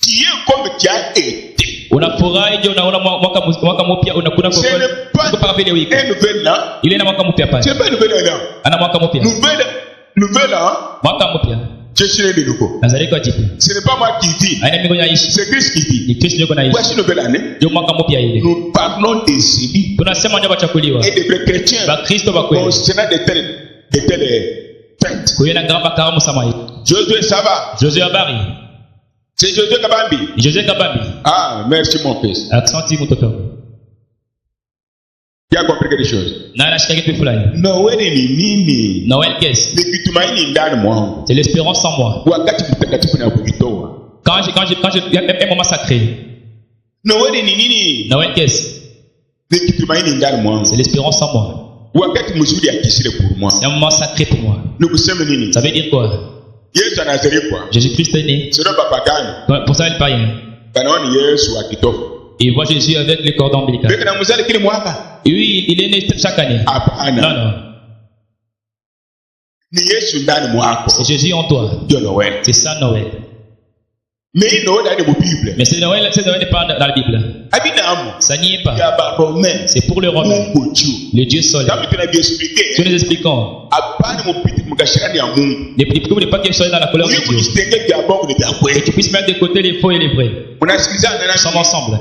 tu es comme tu as été. Unafurahi je unaona mwaka mpya unakuna Ce n'est kwa pas vile wiki. un nouvel an. Ile na mwaka mpya Ce pale. n'est pas un nouvel an. Ana mwaka mpya. Nouvel an, Mwaka mpya. je suis né de nouveau. Nazareka jipya. Ce n'est pas moi qui dis, Aina mingo naishi. c'est Christ qui dit. Ni Kristo yuko naishi. Voici une nouvelle année. Ndio mwaka mpya ile. Nous parlons des élus Tunasema ndio bachakuliwa. et des vrais chrétiens Ba Kristo ba kweli. concernant de telles fêtes. Kuyena ngamba karamu samai. Josué, ça va? Josué Habari. C'est Josué Kabambi. Josué Kabambi. Ah, merci mon fils. Aksanti mtoto. Tu as compris quelque chose? Na anashika kitu fulani. Noel ni nini? Noël qu'est-ce? Nikitumaini ndani mwangu. C'est l'espérance en moi. Wakati mtakatifu na kujitoa. Quand il y a un moment sacré. Noel ni nini? Noël qu'est-ce? Nikitumaini ndani mwangu. C'est l'espérance en moi. Wakati mzuri akisire pour moi. C'est un moment sacré pour moi. Nikuseme nini? Ça veut dire quoi? Yesu anazaliwa kwa. Jésus-Christ est né. Sio baba gani? Pour ça, il est païen. Banaoni Yesu akitoka. Et il voit Jésus avec le cordon ombilical. Beka na mzali kile mwaka. Et oui, il est né chaque année. Hapana. Non, non. Ni Yesu ndani mwako. C'est Jésus en toi. Ndio Noel. C'est ça Noël. Mais hii Noel ni Bible. Mais c'est Noël n'est pas dans la Bible. Abinamu. Ça n'y est pas. Ya ba Romain. C'est pour le Romain. Mungu tu. Le Dieu seul. Kama tunavyo expliquer. Si nous expliquons. Hapana mpiti mkashirani ya Mungu. Les petits n'est pas qu'ils soient dans la couleur de Uye Dieu. kujistenge vya bongo ni vya Et kweli. tu puisses mettre de côté les faux et les vrais. Unasikilizana na Ensemble, ensemble.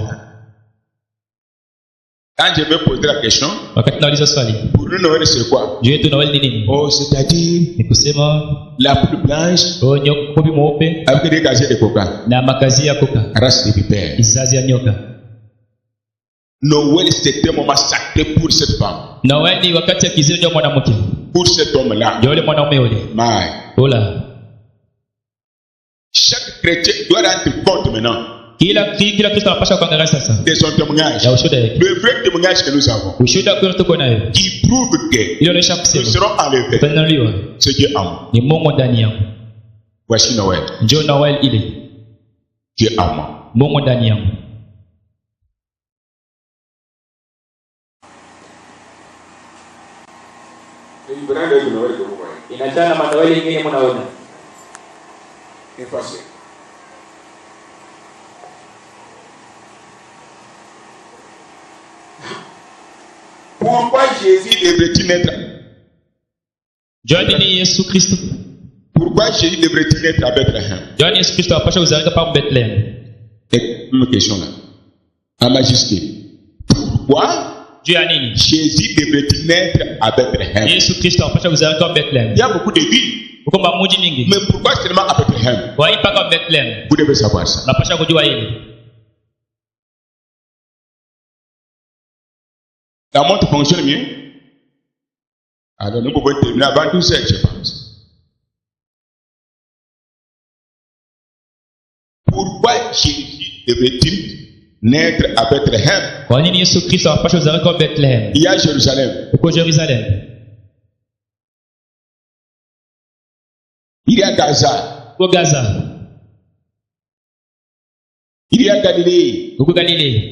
Quand je vais poser la question, Wakati nauliza swali. pour nous Noël c'est quoi? Juu yetu Noel ni nini? Oh, c'est-à-dire Ni kusema la poule blanche kobi mweupe avec des casiers de coca, na makazi ya koka. race de vipère. Izazi ya nyoka. Noël c'était un moment sacré pour cette femme, Noel ni wakati ya kizio ndio mwanamke. pour cet homme-là. Ndio yule mwanaume yule. Mais Ola. chaque chrétien doit rendre compte maintenant Kila Kristo anapaswa kuangalia sasa. de son témoignage. Ya ushuhuda yake. Le vrai témoignage que nous avons, Ushuhuda kwa tuko nayo. qui prouve que Ile inaonyesha nous kusema serons enlevés. tutanuliwa. C'est Dieu en moi. Ni Mungu ndani yangu. Voici Noël, Njoo Noel ile. Dieu en moi. Mungu ndani yangu. Inachana na Noel nyingine mnaona. C'est facile. Pourquoi Jésus devrait-il naître? Njoo ni Yesu Kristo. Pourquoi Jésus devrait-il naître à Bethléem? Njoo ni Yesu Kristo anapaswa kuzalika pa Bethlehem. Et une question là. À majesté. Pourquoi Juu ya nini? Jésus devrait-il naître à Bethléem? Yesu Kristo anapaswa kuzalika pa Bethlehem. Il y a beaucoup de villes. Uko mamuji mingi. Mais pourquoi seulement à Bethléem? Kwa hiyo paka Bethlehem. Vous devez savoir ça. Unapaswa kujua hili. La montre fonctionne mieux? Alors nous pouvons terminer avant 12 heures, je pense. Pourquoi Jésus devrait-il naître à Bethléem? Kwa nini Yesu Kristo hapaswi kuzaliwa kwa Bethlehem? Il y a Jérusalem. Uko Jerusalem. Il y a Gaza. Uko Gaza. Il y a Galilée. Uko Galilée.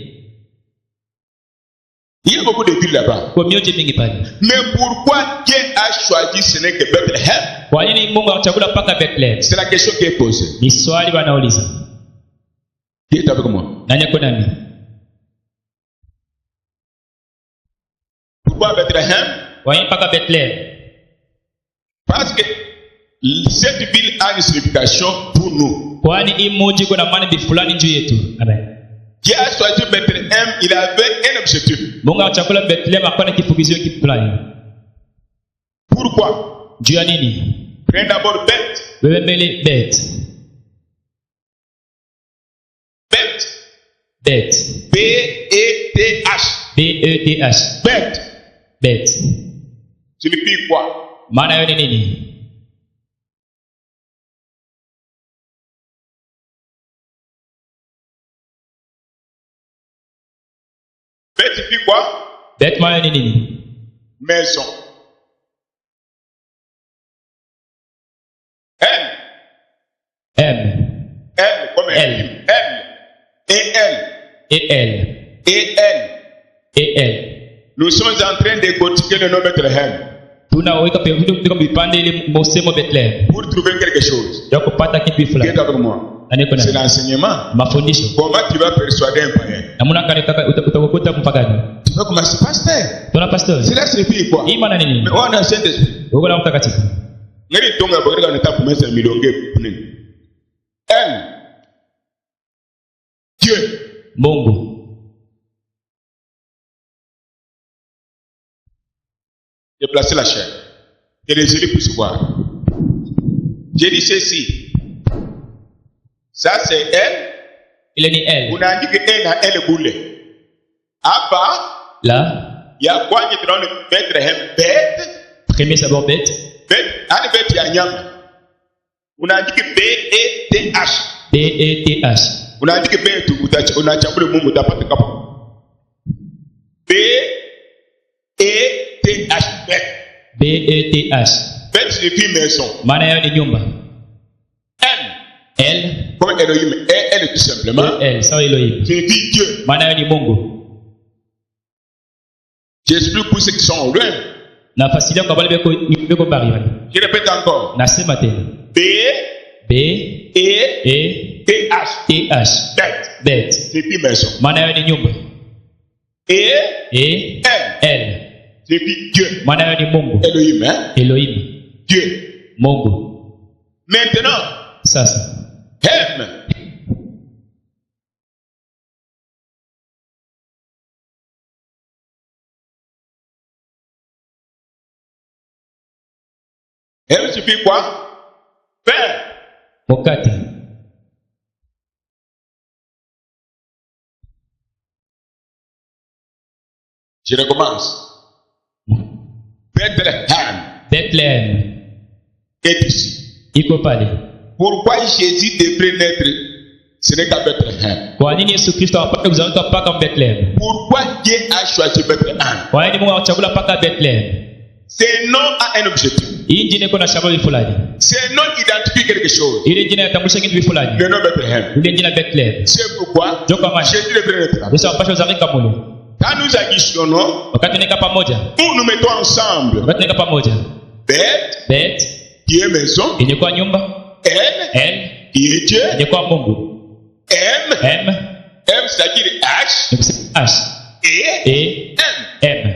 Il y a beaucoup de villes là-bas. Uko mioji mingi pale. Mais pourquoi Dieu a choisi ce n'est que Bethléem? Kwa nini Mungu alichagua paka Bethlehem? C'est la question qui est posée. Ni swali wanauliza. Qui est avec moi? Nani ako nami? Pourquoi Bethléem? Kwa nini paka Bethlehem? Parce que cette ville a une signification pour nous. Kwani hii mji kuna maana fulani juu yetu. Amen. Dieu a choisi Bethléem, il avait un objectif. Mungu alichagua Bethlehem akawa na kifugizio fulani. Pourquoi? Juu ya nini? Prenez d'abord Beth. Wewe mbele Beth. Beth. Beth. B-E-T-H. B-E-T-H. Beth. Beth. Signifie quoi? Maana yake ni nini? Beth signifie quoi? Beth maana yake ni nini? Maison. M. M. L comme L. M. Et L. Et L. Et L. Et L. Nous sommes en train de décortiquer le nom Bethléem Tunaweka vitu vipande ili msemo Bethlehem. pour trouver quelque chose. Ya kupata kitu Qui est fulani. avec moi? Nani kuna? C'est l'enseignement. Mafundisho. Comment tu vas persuader un païen? Namuna kanitaka utakukuta mpagani. Tu vas commencer pasteur. Tuna pastor. Cela signifie quoi? Hii maana nini? Mais on a Saint-Esprit. Uko na mtakatifu. Ngeri tonga bakirika nita kumesa milonge kunini. L. Dieu. Mungu. Déplacer la chair. Que les élus puissent voir. J'ai dit ceci. Ça c'est elle. Ile ni L. Unaandika E na L bule. Hapa Là, ya kwanye tunaona Bethlehem. Beth. premier c'est d'abord Beth. Beth. Ani Beth ya nyama. Unaandika B-E-T-H. B-E-T-H. Unaandika Beth unachambule Mungu utapata kapo. B-E-T-H. Beth. B-E-T-H. Beth signifie maison. Maana yao ni nyumba. M. L. Comme Elohim. Elle tout simplement. L. Sawa Elohim. Signifie Dieu. Maana yao ni Mungu. J'explique pour ceux qui sont loin. Nafasilia kwa wale beko bariani. Je répète encore. Nasema tena. B-E-T-H. T-H. Beth. Beth. Signifie maison. Maana yao ni nyumba. E-L. L. Signifie Dieu. Maana yao ni Mungu. Elohim, hein? Elohim. Dieu. Mungu. Maintenant, Sasa. M. M signifie quoi? Pain. Mokate. Je recommence. Bethléem Bethlehem. est ici. Iko pale. Pourquoi Jésus devrait naître? Ce n'est qu'à Bethléem. Kwa nini Yesu Kristo apate kuzaliwa paka Bethlehem? Pourquoi Dieu a choisi Bethléem? Kwa nini Mungu alichagua paka Bethlehem? Ce nom a un objectif. Hii jina iko na shabaha fulani. Ce nom identifie quelque chose. Ile jina inatambulisha kitu fulani. Le nom Bethléem. Ile jina Bethlehem. C'est pourquoi Ndio kwa maana Jésus devrait naître là. Yesu apasha kuzaliwa mule. Quand nous additionnons, Wakati nika pamoja. ou nous mettons ensemble Wakati nika pamoja. Beth, Beth qui est maison, yenye kwa nyumba. L, L qui est Dieu, yenye kwa Mungu. M, M M c'est-à-dire H, ni kusema H. et E M. M.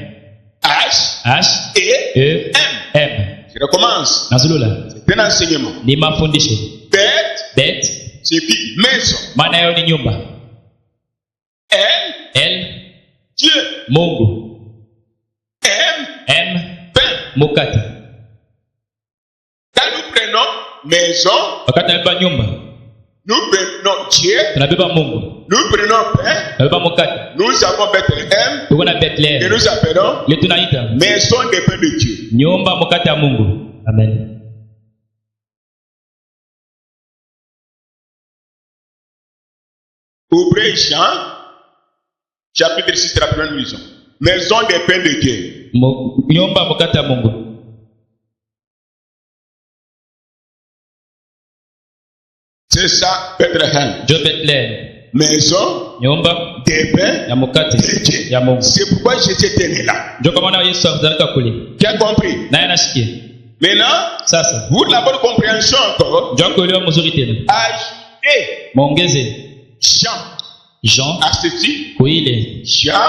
H, H et E M. M. Je recommence. Nazulula. C'est un enseignement. Ni mafundisho. Beth, Beth signifie maison. maana yao ni nyumba. L, L Dieu. Mungu. M, M pain. mukate. Quand nous prenons maison, Wakati tunabeba nyumba, nous prenons Dieu, tunabeba Mungu. nous prenons pain, Tunabeba mukate. nous avons Bethléem, Tuko na et Bethlehem. nous appelons Ile tunaita maison des pains de Dieu. nyumba mukate ya Mungu. Amen. Ouvrez Jean, chapitre 6 de la première maison. Maison des pains de Dieu. Nyumba mkate ya Mungu. C'est ça, Bethléem. Jo Bethlehem. Maison Nyumba des pains ya mkate de Dieu. ya Mungu. C'est pourquoi Jésus était né là. Jo kama na Yesu azalika kule. Tu as compris? Na yanashikia. Maintenant, Sasa. pour la bonne compréhension encore, Jo kuelewa mzuri tena. ajoutez Muongeze Jean Jean à ceci. kuile Jean,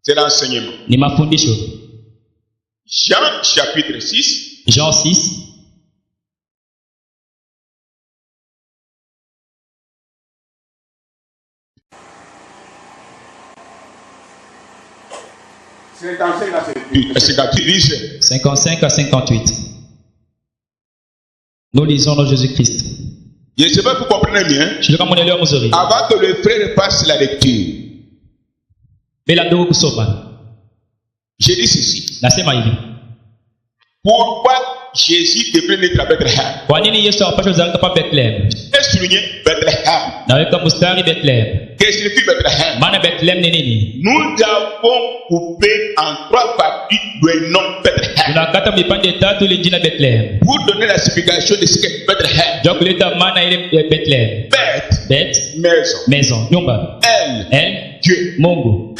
c'est l'enseignement. ni mafundisho. Jean chapitre 6. Jean 6 55 à 58. Nous lisons dans Jésus-Christ. Je ne sais pas si vous comprenez bien. Shirika kama unaelewa mzuri. Avant que le frère passe la lecture, Bila ndugu kusoma. j'ai dit ceci. Nasema hivi. Pourquoi Jésus devrait naître à Bethléem? Kwa nini Yesu apaswa kuzalika pa Bethlehem? J'ai souligné Bethléem. Naweka mstari Bethlehem. Qu'est-ce que signifie Bethléem? Maana Bethlehem ni nini? Nous avons coupé en 3 parties le nom Bethléem Tunakata vipande tatu ile jina Bethlehem. pour donner la signification de ce qu'est Bethléem. Ndio kuleta maana ile Bethlehem. Beth, Beth, maison. maison, nyumba. Elle, Dieu. Mungu.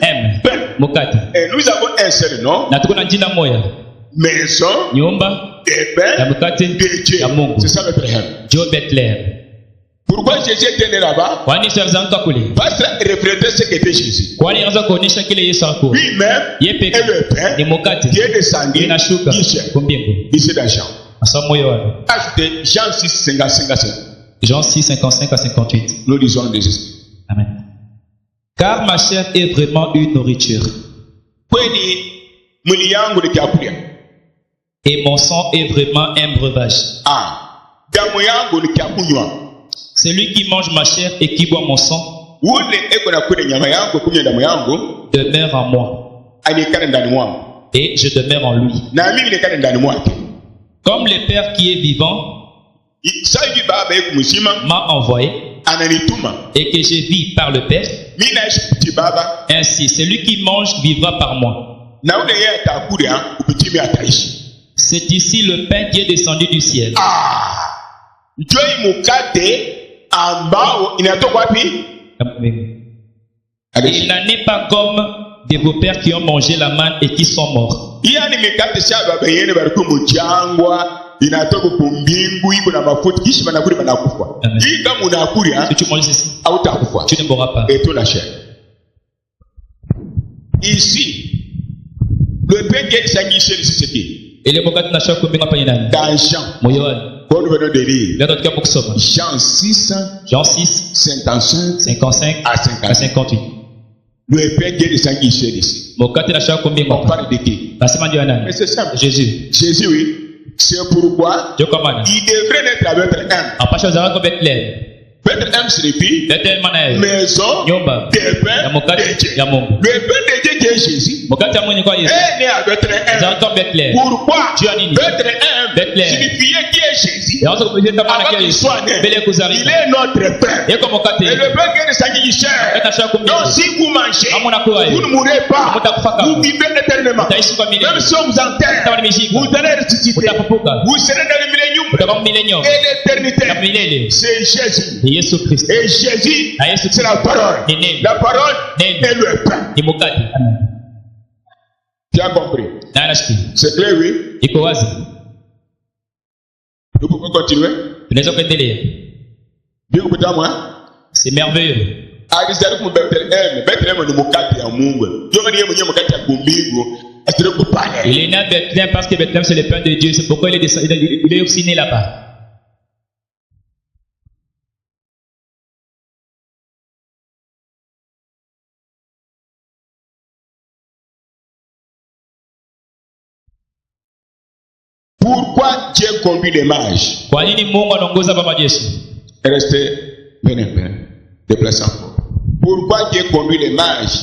M, pain. Mukate. Et nous avons un seul nom. Na tuko na jina moja. Maison Nyumba des ya pains mukate de Dieu. ya Mungu. C'est ça Bethléem. Jo Bethlehem. Pourquoi Jésus était né là-bas? Kwani Yesu alizalika kule? Parce qu'il reflétait ce qu'était Jésus. Kwani anaanza kuonesha kile Yesu alikuwa. Lui-même Yeye pekee est le pain ni mukate. qui est descendu Inashuka ici kwa mbingu. dans Jean. Asa moyo wake. Ajoutez Jean 6, 55 à 7. Jean 6, 55 à 58. Nous lisons des esprits. Amen. Car ma chair est vraiment une nourriture, Kweli mwili yangu ni chakula. et mon sang est vraiment un breuvage. Damu yangu ni kunywa. Celui qui mange ma chair et qui boit mon sang Ule eko na kula nyama yangu, kunywa damu yangu, demeure en moi, anikana ndani mwangu. et je demeure en lui. Na mimi nikana ndani mwake. Comme le Père qui est vivant Sasa hivi baba yetu mzima m'a envoyé, ananituma. et que je vis par le Père, Mimi naishi kupitia baba, ainsi celui qui mange vivra par moi. na ule yeye atakula kupitia mimi ataishi. C'est ici le pain qui est descendu du ciel. Ndio hii mkate ambao inatoka wapi? Il n'en est pas comme de vos pères qui ont mangé la manne et qui sont morts. Yani mikate sha baba yenu bariko mchangwa inatoka kwa mbingu iko na mafuta kisha banakula banakufa. Hii kama unakula Si tu manges ceci, hautakufa. tu ne mourras pas. Et tout la chair. Ici, le pain qui est sanctifié c'est qui? Et le mokate na shaka kumbinga pa nani? Dans Jean. Moyo wake. Quand nous venons de lire Leo tukiwa kusoma. Jean 6, Jean 6, 55 55 à à 58. 58. Le pain qui est sanctifié ici. Mokate na shaka kumbinga. On parle de qui? Nasema ndio nani? Mais c'est simple. Jésus. Jésus, oui. C'est pourquoi Ndio kwa maana. il devrait naître à Bethléem. Apasha zalika kwa Bethlehem. Bethléem signifie Bethlehem maana yake maison nyumba des ya pains de mokate Dieu. ya Mungu. Le pain de Dieu qui est Jésus Mokate ya Mungu ni kwa Yesu. est né à Bethléem. Zalika kwa Bethlehem. Pourquoi Tu as dit. Bethléem Bethléem. signifiait qui est Jésus? Yaanza kubileta maana Avant kia qu'il Yesu. soit né, Bele il kuzalika. est notre pain. Yeko mokate. Et le pain qui est sanctifié. Mokate na shaka Donc kumbinga. si vous mangez, Hamuna kuwa vous ne mourrez pas. Vous vivez éternellement. Utaishi kwa milele. Même si on vous enterre, Utakuwa nimeshika. vous allez ressusciter. Utafufuka. Vous serez dans le millénium Utakuwa millennium. et l'éternité. Na milele. C'est Jésus. Ni Yesu Kristo. Et Jésus, Na Yesu c'est la parole. Ni neno. La parole Neno. est le pain. Ni mokate. Tu as compris? Na anashikia. C'est clair, oui? Iko wazi. Nous pouvons continuer? Tunaweza kuendelea. Bien kupita moi. C'est merveilleux. Alizaliwa kwa Bethlehem. Bethlehem ni mkate ya Mungu. Ndio maana yeye mwenyewe mkate ya mbingu. Asitire kupale. Il est né à Bethléem parce que Bethléem c'est le pain de Dieu. C'est pourquoi il est aussi né là-bas. Pourquoi Dieu conduit les mages? Kwa nini Mungu anaongoza baba Yesu? Restez, venez, déplacez encore. Pourquoi Dieu conduit les mages?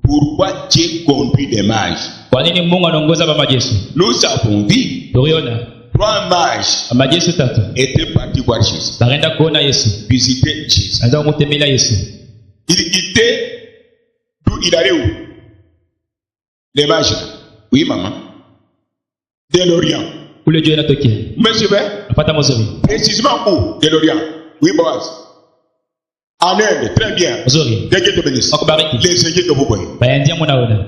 Pourquoi Dieu conduit les mages? Kwa nini Mungu anaongoza baba Yesu? Nous avons dit, Tuliona 3 mages Bamajesu 3 étaient partis voir Jésus, bagenda kuona Yesu, visiter Jésus. baenda kumutembelea Yesu. Il quittait d'où il allait où? Les mages là. Oui, maman. De l'Orient. Kule juu inatokea. Monsieur Bé, Napata mzuri. précisément où? De l'Orient. Oui, Boaz. En Inde, très bien. Mzuri. Que Dieu te bénisse. Akubariki. Les Indiens que vous voyez. Baindia munaona.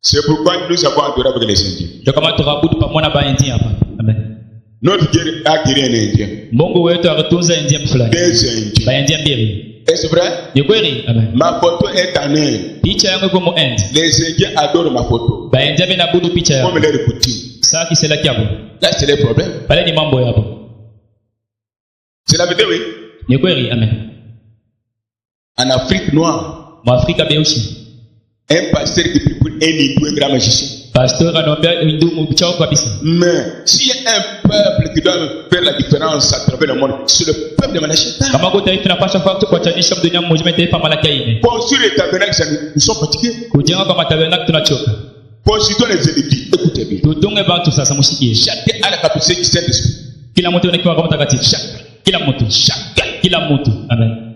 C'est pourquoi nous avons adoré avec les Indiens. Ndio kama tukabudu pamoja na baindia hapa. Amen. Notre Dieu a guéri un Indien. Mungu wetu akatunza india fulani. Des Indiens. Baindia mbili. Est-ce vrai? Ni kweli? Amen. Ma photo est en Inde. Picha yangu iko mu Inde. Les Indiens adorent ma photo. Baindia benabudu picha yangu. Comme leur coutume. Sasa kisela kyabo. Là, c'est le problème. Pale ni mambo yapo. C'est la vérité, oui. Ni kweli? Amen. En Afrique noire, Mwafrika beusi. un pasteur qui prie pour un hindou, un grand magicien. Pastor anaombea hindu mchao kabisa. Mais s'il y a un peuple qui doit faire la différence à travers le monde, c'est le peuple de Manacheta. Kama kwa taifa tunapaswa kuachanisha dunia mzima taifa malaki ine. Construire les tabernacles, nous sommes fatigués. Kujenga kwa matabernakulo tunachoka. Construisons les édifices, écoutez bien. Tutunge bantu sasa msikie. Chacun a la capacité du Saint-Esprit. Kila mtu anakiwa kama mtakatifu. Kila mtu. Kila mtu. Amen.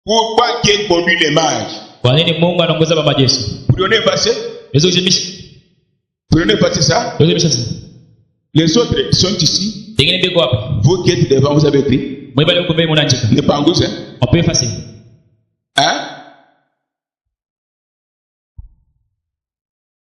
Pourquoi Dieu conduit les mages? Kwa nini Mungu anaongoza bamajesu? Vous donnez un verset? Yesu jimisha. Vous donnez un verset ça? Yesu jimisha sasa. Les autres sont ici. Tengene bego hapa. Vous qui êtes devant, vous avez écrit. Mwebale uko mbele mnanjika. Ne pas en gauche, hein? On peut effacer. Hein?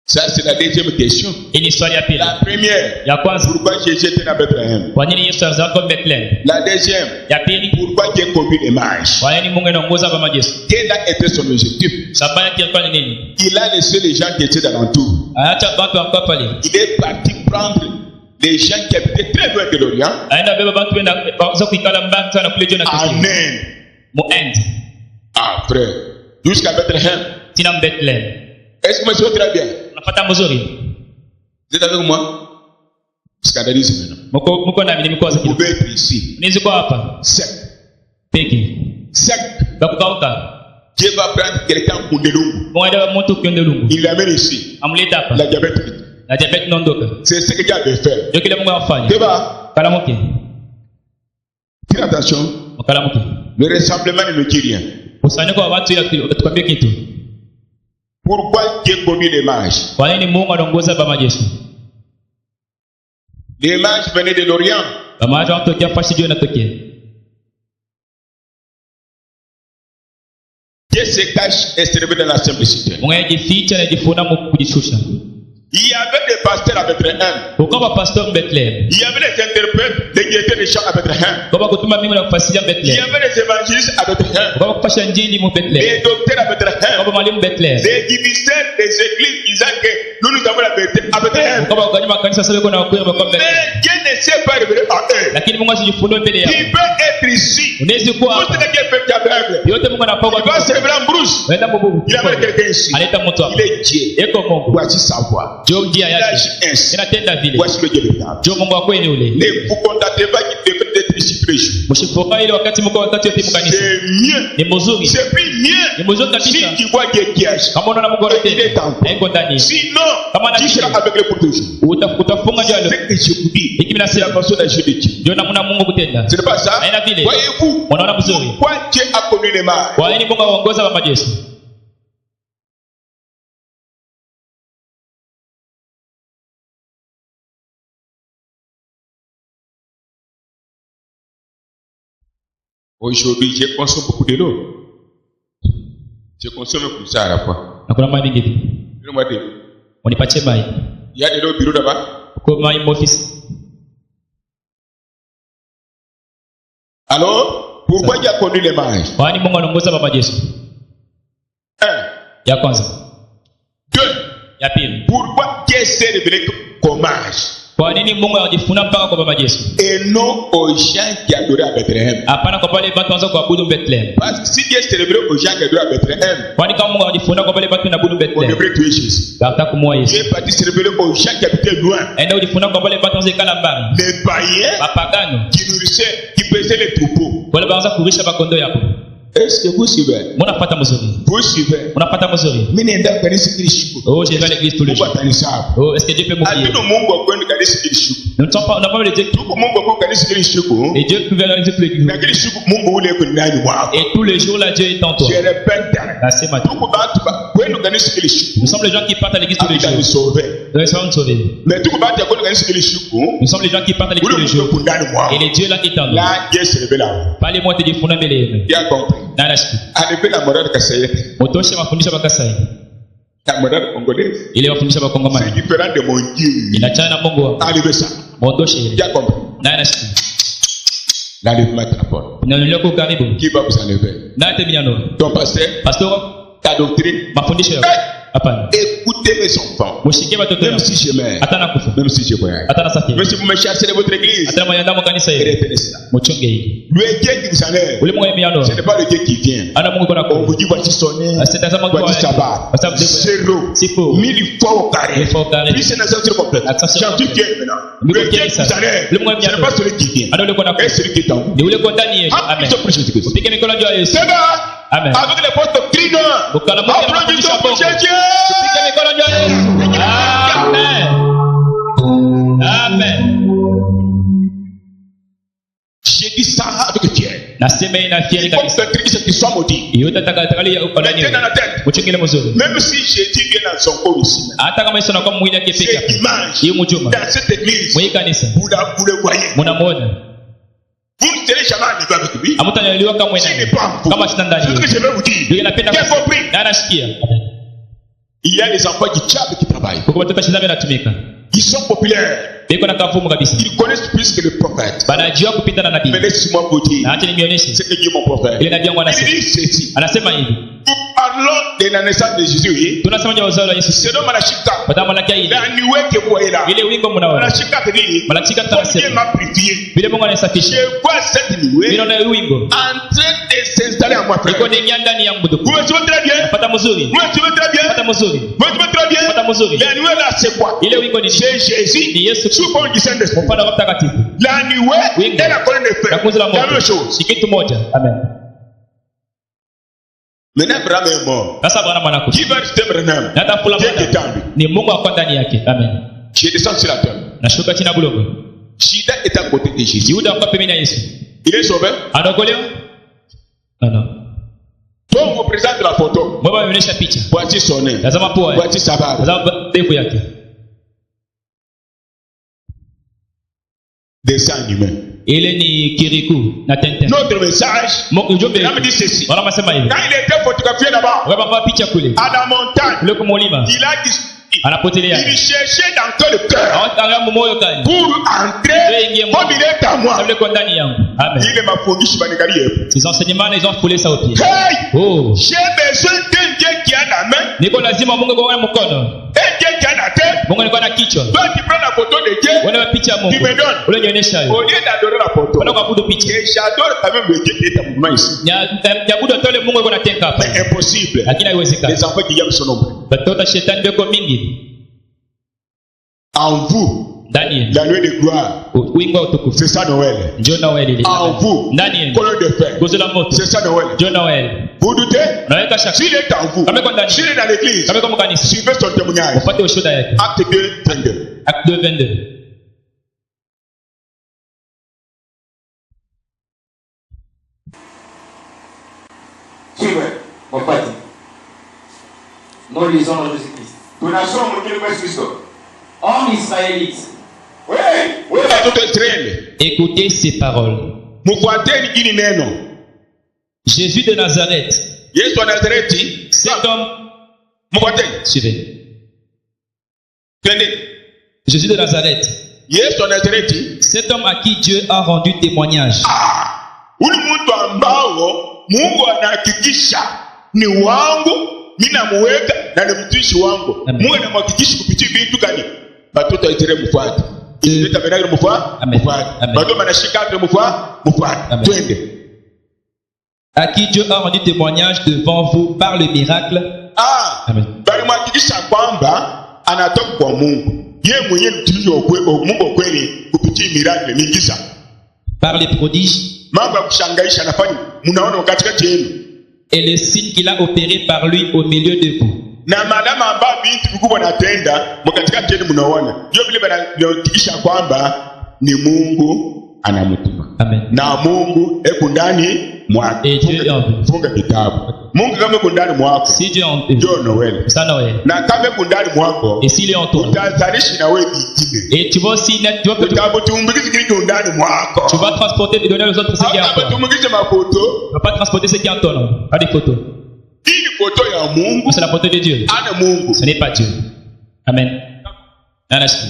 Ça, c'est la deuxième question. Hii ni swali ya pili. La première, Ya kwanza, pourquoi Jésus était à Bethléem? kwa nini Yesu alizaliwa kwa Bethlehem? La deuxième, Ya pili, pourquoi Dieu conduit les mages? kwa nini Mungu anaongoza bamajesu? Quel a été son objectif? Sababu yake ilikuwa ni nini? Il a laissé les gens qui étaient d'alentour. Acha watu wako pale. Il est parti prendre les gens qui habitaient très loin de l'Orient Aenda beba watu wenda za kuikala mbali sana kule juu na en tukio. Inde. Mu Inde. Après, jusqu'à Bethléem. Tina Bethlehem. Est-ce que vous me suivez très bien? Unapata mzuri? Vous êtes avec moi? Scandalise maintenant. Mko nami nimekwaza Vous kidogo. pouvez être ici. Nizi kwa hapa. Sec. Peki. Sec. Bakukauka. Dieu va prendre quelqu'un pour des loups. Mwenda mtu kionde lungu. Il l'amène ici. Amleta hapa. La diabète. Na diabete naondoka. C'est ce que Dieu avait fait. Ndio kile Mungu afanya. Tu vas? Kalamuke. Fais attention. Mkalamuke. Le rassemblement ne dit rien. Kusanyiko wa watu ili tukwambie kitu. Pourquoi Dieu conduit les mages? Kwa nini Mungu anaongoza bamajesu? Les mages venaient de l'Orient. Bamajesu wanatokea fasi juu inatokea. Dieu se cache et se révèle dans la simplicité. Mungu anajificha na jifuna mu kujishusha. Il y avait des pasteurs à Bethléem. Ukawa pastor Bethlehem. Il y avait des interprètes, des directeurs de chants à Bethléem. Kama kutuma mimi na kufasiria Il y Bethlehem. avait des évangélistes à Bethléem. Kama kupasha injili mu Bethlehem. Des docteurs à Bethléem. Kama mwalimu Bethlehem. Des divisaires des églises disant que nous avons la vérité à Bethléem. Kama ukanyuma kanisa sasa kuna wakweli kwa Bethlehem. Mais Dieu ne s'est pas révélé à eux. Lakini Mungu asijifunue mbele yao. Il peut être ici. Unaweza kuwa Tout ce qui est fait aveugle. yote Mungu anapanga Il va se révéler en brousse. Wenda Mungu. Il amène quelqu'un ici. Aleta mtu hapo. Il est Dieu. Eko Mungu. Voici sa voix. Jo njia Il yake. agit ainsi. Inatenda vile. Voici le Dieu véritable. Jo Mungu wa kweli ule. Ne vous contentez pas qu'il devait être ici tous les jours. Mshifoka ile wakati mko wakati yote mkanisa. C'est mieux. Ni mzuri. C'est plus mieux. Ni mzuri kabisa. Si tu vois Dieu qui agit. Kama unaona Mungu anatenda. Haiko ndani. Sinon, Kama tu seras aveuglé pour toujours. Utafunga jalo. C'est ce que je vous dis. Hiki mimi C'est la nasema. façon d'agir de Dieu. Ndio namna Mungu kutenda. Ce n'est pas ça? Haina vile. Voyez-vous, Unaona mzuri. pourquoi Dieu a connu les mages? Kwa nini Mungu aongoza bamajesu? Aujourd'hui, je consomme beaucoup de l'eau. Je consomme comme ça à la fois. Nakuna mai mingi. Donne-moi des. Unipatie mai. Il y a de l'eau au bureau là-bas. Kwa mai office. Alors, pourquoi Dieu a connu les mages? Kwa nini Mungu anaongoza bamajesu? 1. Ya kwanza. 2. Ya pili. Pourquoi Dieu s'est révélé comme mage? Kwa nini Mungu anajifuna mpaka kwa bamajesu? Et non aux gens qui adoraient à Bethléem. Hapana kwa pale watu wanza kuabudu Bethlehem. Parce que si Dieu s'est révélé aux gens qui adoraient à Bethléem, Kwani kama Mungu anajifuna kwa pale watu wanaabudu on Bethlehem. devrait tuer Jésus. Nataka kumua Yesu. Dieu est parti se révéler aux gens qui habitaient loin. Enda ujifuna kwa pale watu wanza kala mbali. Les païens Mapagano. qui nourrissaient, qui pesaient les troupeaux. Wale baanza kurisha makondo yapo. Est-ce que vous suivez? Munapata mzuri. Vous suivez? Unapata mzuri. Mimi naenda kanisa kila siku. Oh, je vais à l'église tous les Mungu jours. atanisabu. Oh, est-ce que Dieu peut m'oublier? Hakuna Mungu akwenda kanisa kila siku. Nous ne sommes pas, on n'a pas le Dieu. Tuko Mungu akwenda kanisa kila siku. Et Dieu peut venir tous les jours. Na kila siku Mungu ule yuko ndani mwako. Et tous les jours là, Dieu est en toi. Je répète. Là, c'est ma Tuko batu kwenda kanisa kila siku. Nous sommes les gens qui partent à l'église tous les jours. Sauver. Nous sommes sauvés. Mais tuko batu kwenda kanisa kila siku. Nous sommes les gens qui partent à l'église tous les jours. Et les dieux là qui est en nous. Là, Dieu se révèle. Parlez-moi de Dieu funa mbele. Ya compris. Na nashiki. Alipenda morale kasayete. Motoshe mafundisho bakasai. Ta morale congolaise. Ile mafundisho ba C'est Kongomani. différent de mon Dieu. Inachana na Mungu wako. Alive ça. Motoshe ile. Ya compris. Na nashiki. L'enlèvement de la porte. Niloko karibu. Qui va vous enlever? Na tebiano. Ton pasteur, Pastor, ta doctrine. mafundisho yako. Hapana. Écoutez mes enfants. Mushike watoto Même yako. si je meurs, Hata nakufa. même si je voyage. Hata nasafiri. Même si vous me chassez de votre église, Hata mwenda mu kanisa hili. retenez cela. Muchunge hili. Le Dieu qui vous enlève, Ule Mungu miano. ce n'est pas le Dieu qui vient. Ana Mungu kuna On vous kwa. dit voici sonner, Asitazama kwa. voici sabat. Wasabu deko. Zéro. Sifo. 1000 fois au carré. 1000 fois au carré. Plus c'est une ascension complète. Ascension J'en suis complète. fier maintenant. Mungu Le Dieu kiasi qui vous sana. enlève, Ule Mungu ce n'est pas celui qui vient. Ana ule kuna kwa. Et celui qui est en vous. Ni ule kwa ndani yetu. Amen. Applaudissons pour Jésus-Christ. Upige mikono juu ya Yesu. C'est là, Amen. avec les postes doctrines, Bukala moja na applaudissons mafundisho pour ya Mungu. Jésus. Upige mikono juu ya Yesu. Amen. Amen. J'ai dit ça avec Dieu. Nasema ina fieri Comme kabisa. doctrine, c'est qu'ils sont maudits. Yote atakali ya ukolani. Mettez dans la tête. Muchungile mzuri. Même si Jésus vient dans son corps ici, Hata kama Yesu anakuwa mwili yake peke cette yake. image Hiyo mjuma. dans cette église, Mwenye kanisa. vous le voyez. Munamuona. Vous ne serez jamais arrivé avec lui. Hamtanyaliwa kama Ce n'est mwenye. pas en vous. Kama sina ndani. C'est ce que je vais vous Ndio dire. inapenda Qui a compris? na anashikia. Il y a des enfants qui chabent qui travaillent. Kwa watoto shizame natumika. Ils sont populaires. Beko na kafumu kabisa. Ils connaissent plus que le prophète. Banajua kupita na nabii. Mais laissez-moi vous dire, Na acha nionyeshe. c'est que Dieu mon prophète. Ile nabii wangu Il anasema. dit ceci. Anasema hivi. Nous parlons de la naissance de Jésus. Oui. Tunasema juu ya uzao wa Yesu. Selon Malachika, Badama la kai. la nuée que vous voyez là. Ile wingo mnaona. Malachika te dit, Malachika comme Dieu tunasema. m'a purifié, Vile Mungu anasafisha. je vois cette nuée Vile na wingo. en train de s'installer en moi. Frère. Iko ni ndani yangu Vous ndugu. me suivez très bien? Pata mzuri. Vous me suivez très bien? Pata mzuri. Vous me suivez très bien? Pata mzuri. La nuée là, c'est quoi? Ile wingo ni C'est Jésus ni Yesu sous forme du Saint-Esprit. mfano wa mtakatifu. La nuée Oui. et la colonne de feu. Na kuzi la C'est la même moto. chose. Ni kitu moja. Amen. Maintenant, Abraham est mort. Sasa Bwana mwanaku. Qui va rester Abraham? Na tafula Dieu qui est Bwana. en lui. Ni Mungu ako ndani yake. Amen. Je descends sur la terre. Nashuka chini ya bulongo. Judas est à côté de Jésus. Yuda kwa pembeni ya Yesu. Il est sauvé. Anaokolewa? Non. Toi, on vous présente la photo. Baba ameonyesha picha. Voici son nez. Tazama pua yake. Voici sa barbe. Tazama ndevu yake. Des sangs humains. Ile ni kiriku na tenten. Notre message, Ujumbe. il me dit ceci. Wana masema hivi. Quand il était photographié là-bas, Wakapa picha kule. à la montagne, Kule kumulima. il a dit, Anapotelea. il cherchait dans tout le cœur Hawatanga moyo kani. pour entrer comme il est à moi. Sabule kwa ndani yangu. Amen. Il est ma fourniche banigari. Ces enseignements ils ont foulé ça au pied. Hey! Oh. J'ai besoin d'un Dieu qui a la main, Niko lazima Mungu kwa mkono. un Dieu qui a la tête. Mungu alikuwa na kichwa. Toi, tu prends la photo de Dieu, Wale picha ya Mungu. tu me donnes. Ule nionyesha Au hiyo. lieu d'adorer la photo. Wale kuabudu picha. Et j'adore quand même le Dieu qui est à mouvement ici. Nyabudu tole Mungu yuko natenga hapa. C'est impossible. Lakini haiwezekani. Les enfants qui aiment son nom. Batoto shetani beko mingi. En vous, Ndani yenu. la nuée de gloire, Wingo wa utukufu. c'est ça Noël. Njoo Noel ile. En vous, Ndani yenu. colonne de fer, Gozo la moto. c'est ça Noël. Njoo Noel. Vous doutez? Unaweka shaka. S'il est en vous, Kama iko ndani. s'il est dans l'église, Kama iko mkanisa. suivez son témoignage. Upate ushuhuda yake. Acte 2, 22. Acte 2 22. Suivez, mon père. Nous lisons dans Jésus-Christ. Tunasoma mwingine kwa Kristo. Homme israélite, Wewe watoto Israeli, Écoutez ces paroles. mfuateni hili neno. Jésus de Nazareth, Yesu wa Nazareti, cet homme, mfuateni. suivez. Twende. Jésus de Nazareth, Yesu wa Nazareti, cet homme à qui Dieu a rendu témoignage. huyu mtu ambao Mungu anahakikisha ni wangu, mimi namuweka na ni mtumishi wangu. Amen. Mungu anamhakikisha kupitia vitu gani? Watoto wa Israeli mfuate. Ileta menagiro mfuate. Amen. Mfuate. Amen. Watoto wanashika hata mfuate. Amen. Twende. À qui Dieu a rendu témoignage devant vous par le miracle. Amen. Bali mhakikisha kwamba anatoka kwa Mungu. Yeye mwenyewe ni mtumishi wa Mungu wa kweli kupitia miracle mingi sana. Par les prodiges. Mambo ya kushangaisha anafanya. Mnaona katikati yenu. et le signe qu'il a opéré par lui au milieu de vous. Na malama ambayo binti vikubwa natenda mkatikati yenu mnaona. Ndio vile banatikisha kwamba ni Mungu anamtuma. Amen. Na Mungu eko ndani mwako. Et Dieu est en vous. Funga kitabu. Mungu kama eko ndani mwako. Si Dieu est en vous, Ndio Noel. ça Noël. Na kama eko ndani mwako. Et s'il est en toi, Utazalisha na wewe bitime. et tu vas aussi naître, tu vas transporter et donner aux autres ce qui est en toi. Tu ne vas pas transporter ce qui est en toi, non. Pas des photos. C'est la photo de Dieu. Ce n'est pas Dieu. Amen. Anashki.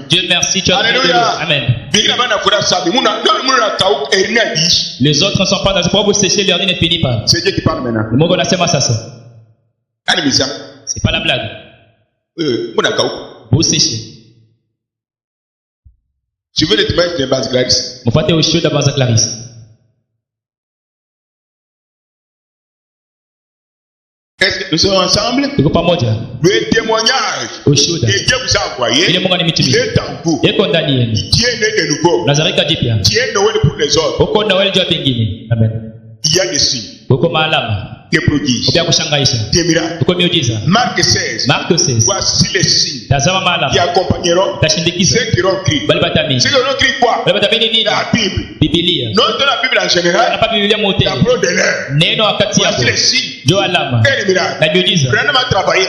Dieu merci, tu as donné de l'eau. Amen. Les autres ne sont pas dans ce point, vous séchez, leur ne finit pas. C'est Dieu qui parle maintenant. Le mot qu'on a c'est ça. C'est pas la blague. Vous séchez. Tu veux les témoignages de base Clarisse? Vous faites au chiot de base Clarisse. Est-ce que nous sommes ensemble? Le témoignage que Dieu vous a envoyé, il est en vous. Il est né de nouveau. Qui est Noël pour les autres. Amen. Il y a des signes, des prodiges, des miracles. Marc 16. Voici les signes qui accompagneront ceux qui auront crié. Ceux qui auront crié quoi? La Bible. Non de la Bible en général. La parole de l'air. Voici les signes. Et les miracles. Branham a travaillé.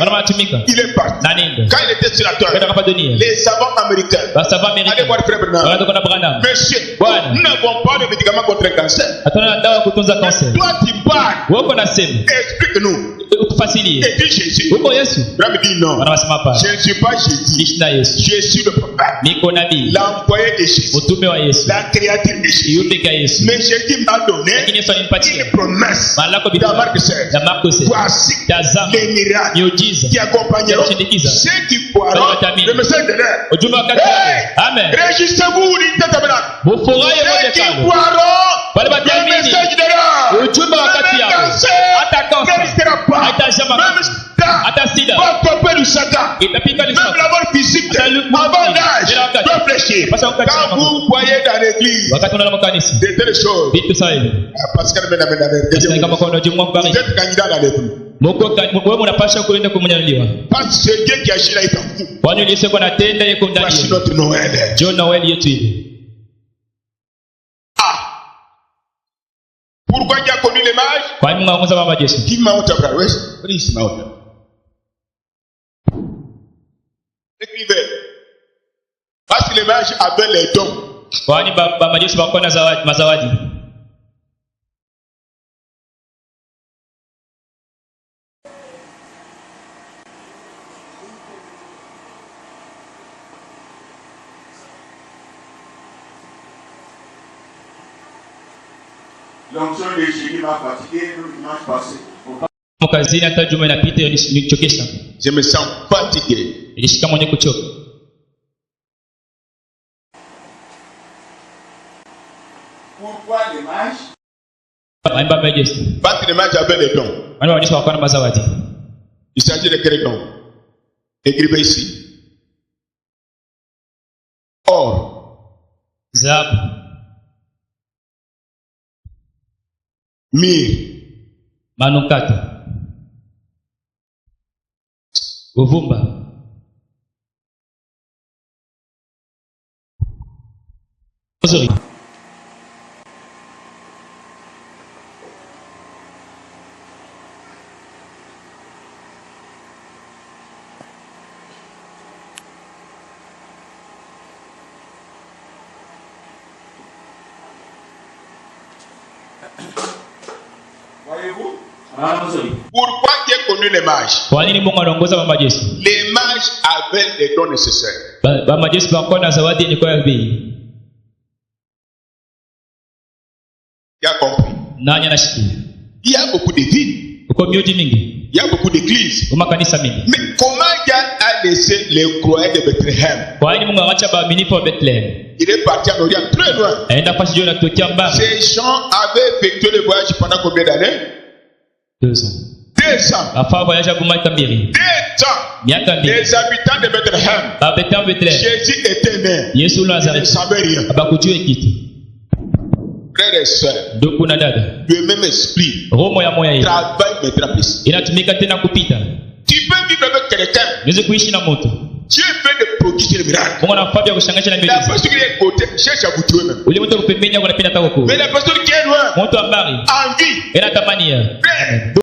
Il est parti. Quand il était sur la terre, les savants américains allaient voir Frère Branham. Monsieur, nous n'avons pas de médicaments contre le cancer. Toi tu parles. Explique-nous. Et puis Jésus. Branham dit non. Je ne suis pas Jésus. Je suis le prophète. L'envoyé de Jésus. La créature de Jésus. Mais Jésus m'a donné une promesse. Dans Marc 16. Voici les miracles qui accompagneront ceux qui croiront le message de l'air. Amen. Régissez-vous, ceux qui croiront le message de l'air. Ne restera pas. Même votre père du Satan, même la mort physique, avant l'âge, réfléchir. Quand vous voyez dans l'église, de telles choses, parce que vous êtes candidat dans l'église. Parce que Dieu qui agit là est en vous. Voici notre Noël. Pourquoi Dieu a connu les mages? Qui m'a montré? Écrivez. Parce que les mages avaient les dons. L'onction de Jésus m'a fatigué le dimanche passé. Je me sens fatigué. Pourquoi les mages? Parce que les mages avaient les dons. Il s'agit de quel don? Écrivez ici. Or. Mire. Manukato. Uvumba. Sorry. Voyez-vous? Pourquoi Dieu connu les mages? Les mages avaient les dons nécessaires. Tu as compris? Il y a beaucoup de villes. Il y a beaucoup d'églises. Mais comment Dieu a laissé les croyants de Bethléem? Il est parti en Orient très loin. Ces gens avaient effectué le voyage pendant combien d'années? 2 ans. 2 ans. Bafaa voyage kwa miaka 2. 2 ans. Miaka 2. Les habitants de Bethléem. Babeta Bethlehem. Jésus était né. Yesu Ils ne Nazareth. savaient rien. Abakujue kitu. Frères et sœurs, Ndugu na dada. le même esprit Roho ya moya hii travaille maintenant plus. inatumika tena kupita. Tu peux vivre avec quelqu'un. Niweze kuishi na mtu. Dieu fait des prodiges et des miracles. Mungu anafanya vya kushangaza na La miujiza. personne qui est à côté cherche à vous tuer même. Ule mtu kupembenya kwa napenda tako. Mais la personne qui est loin Mtu ambari a envie. anatamania. Frère,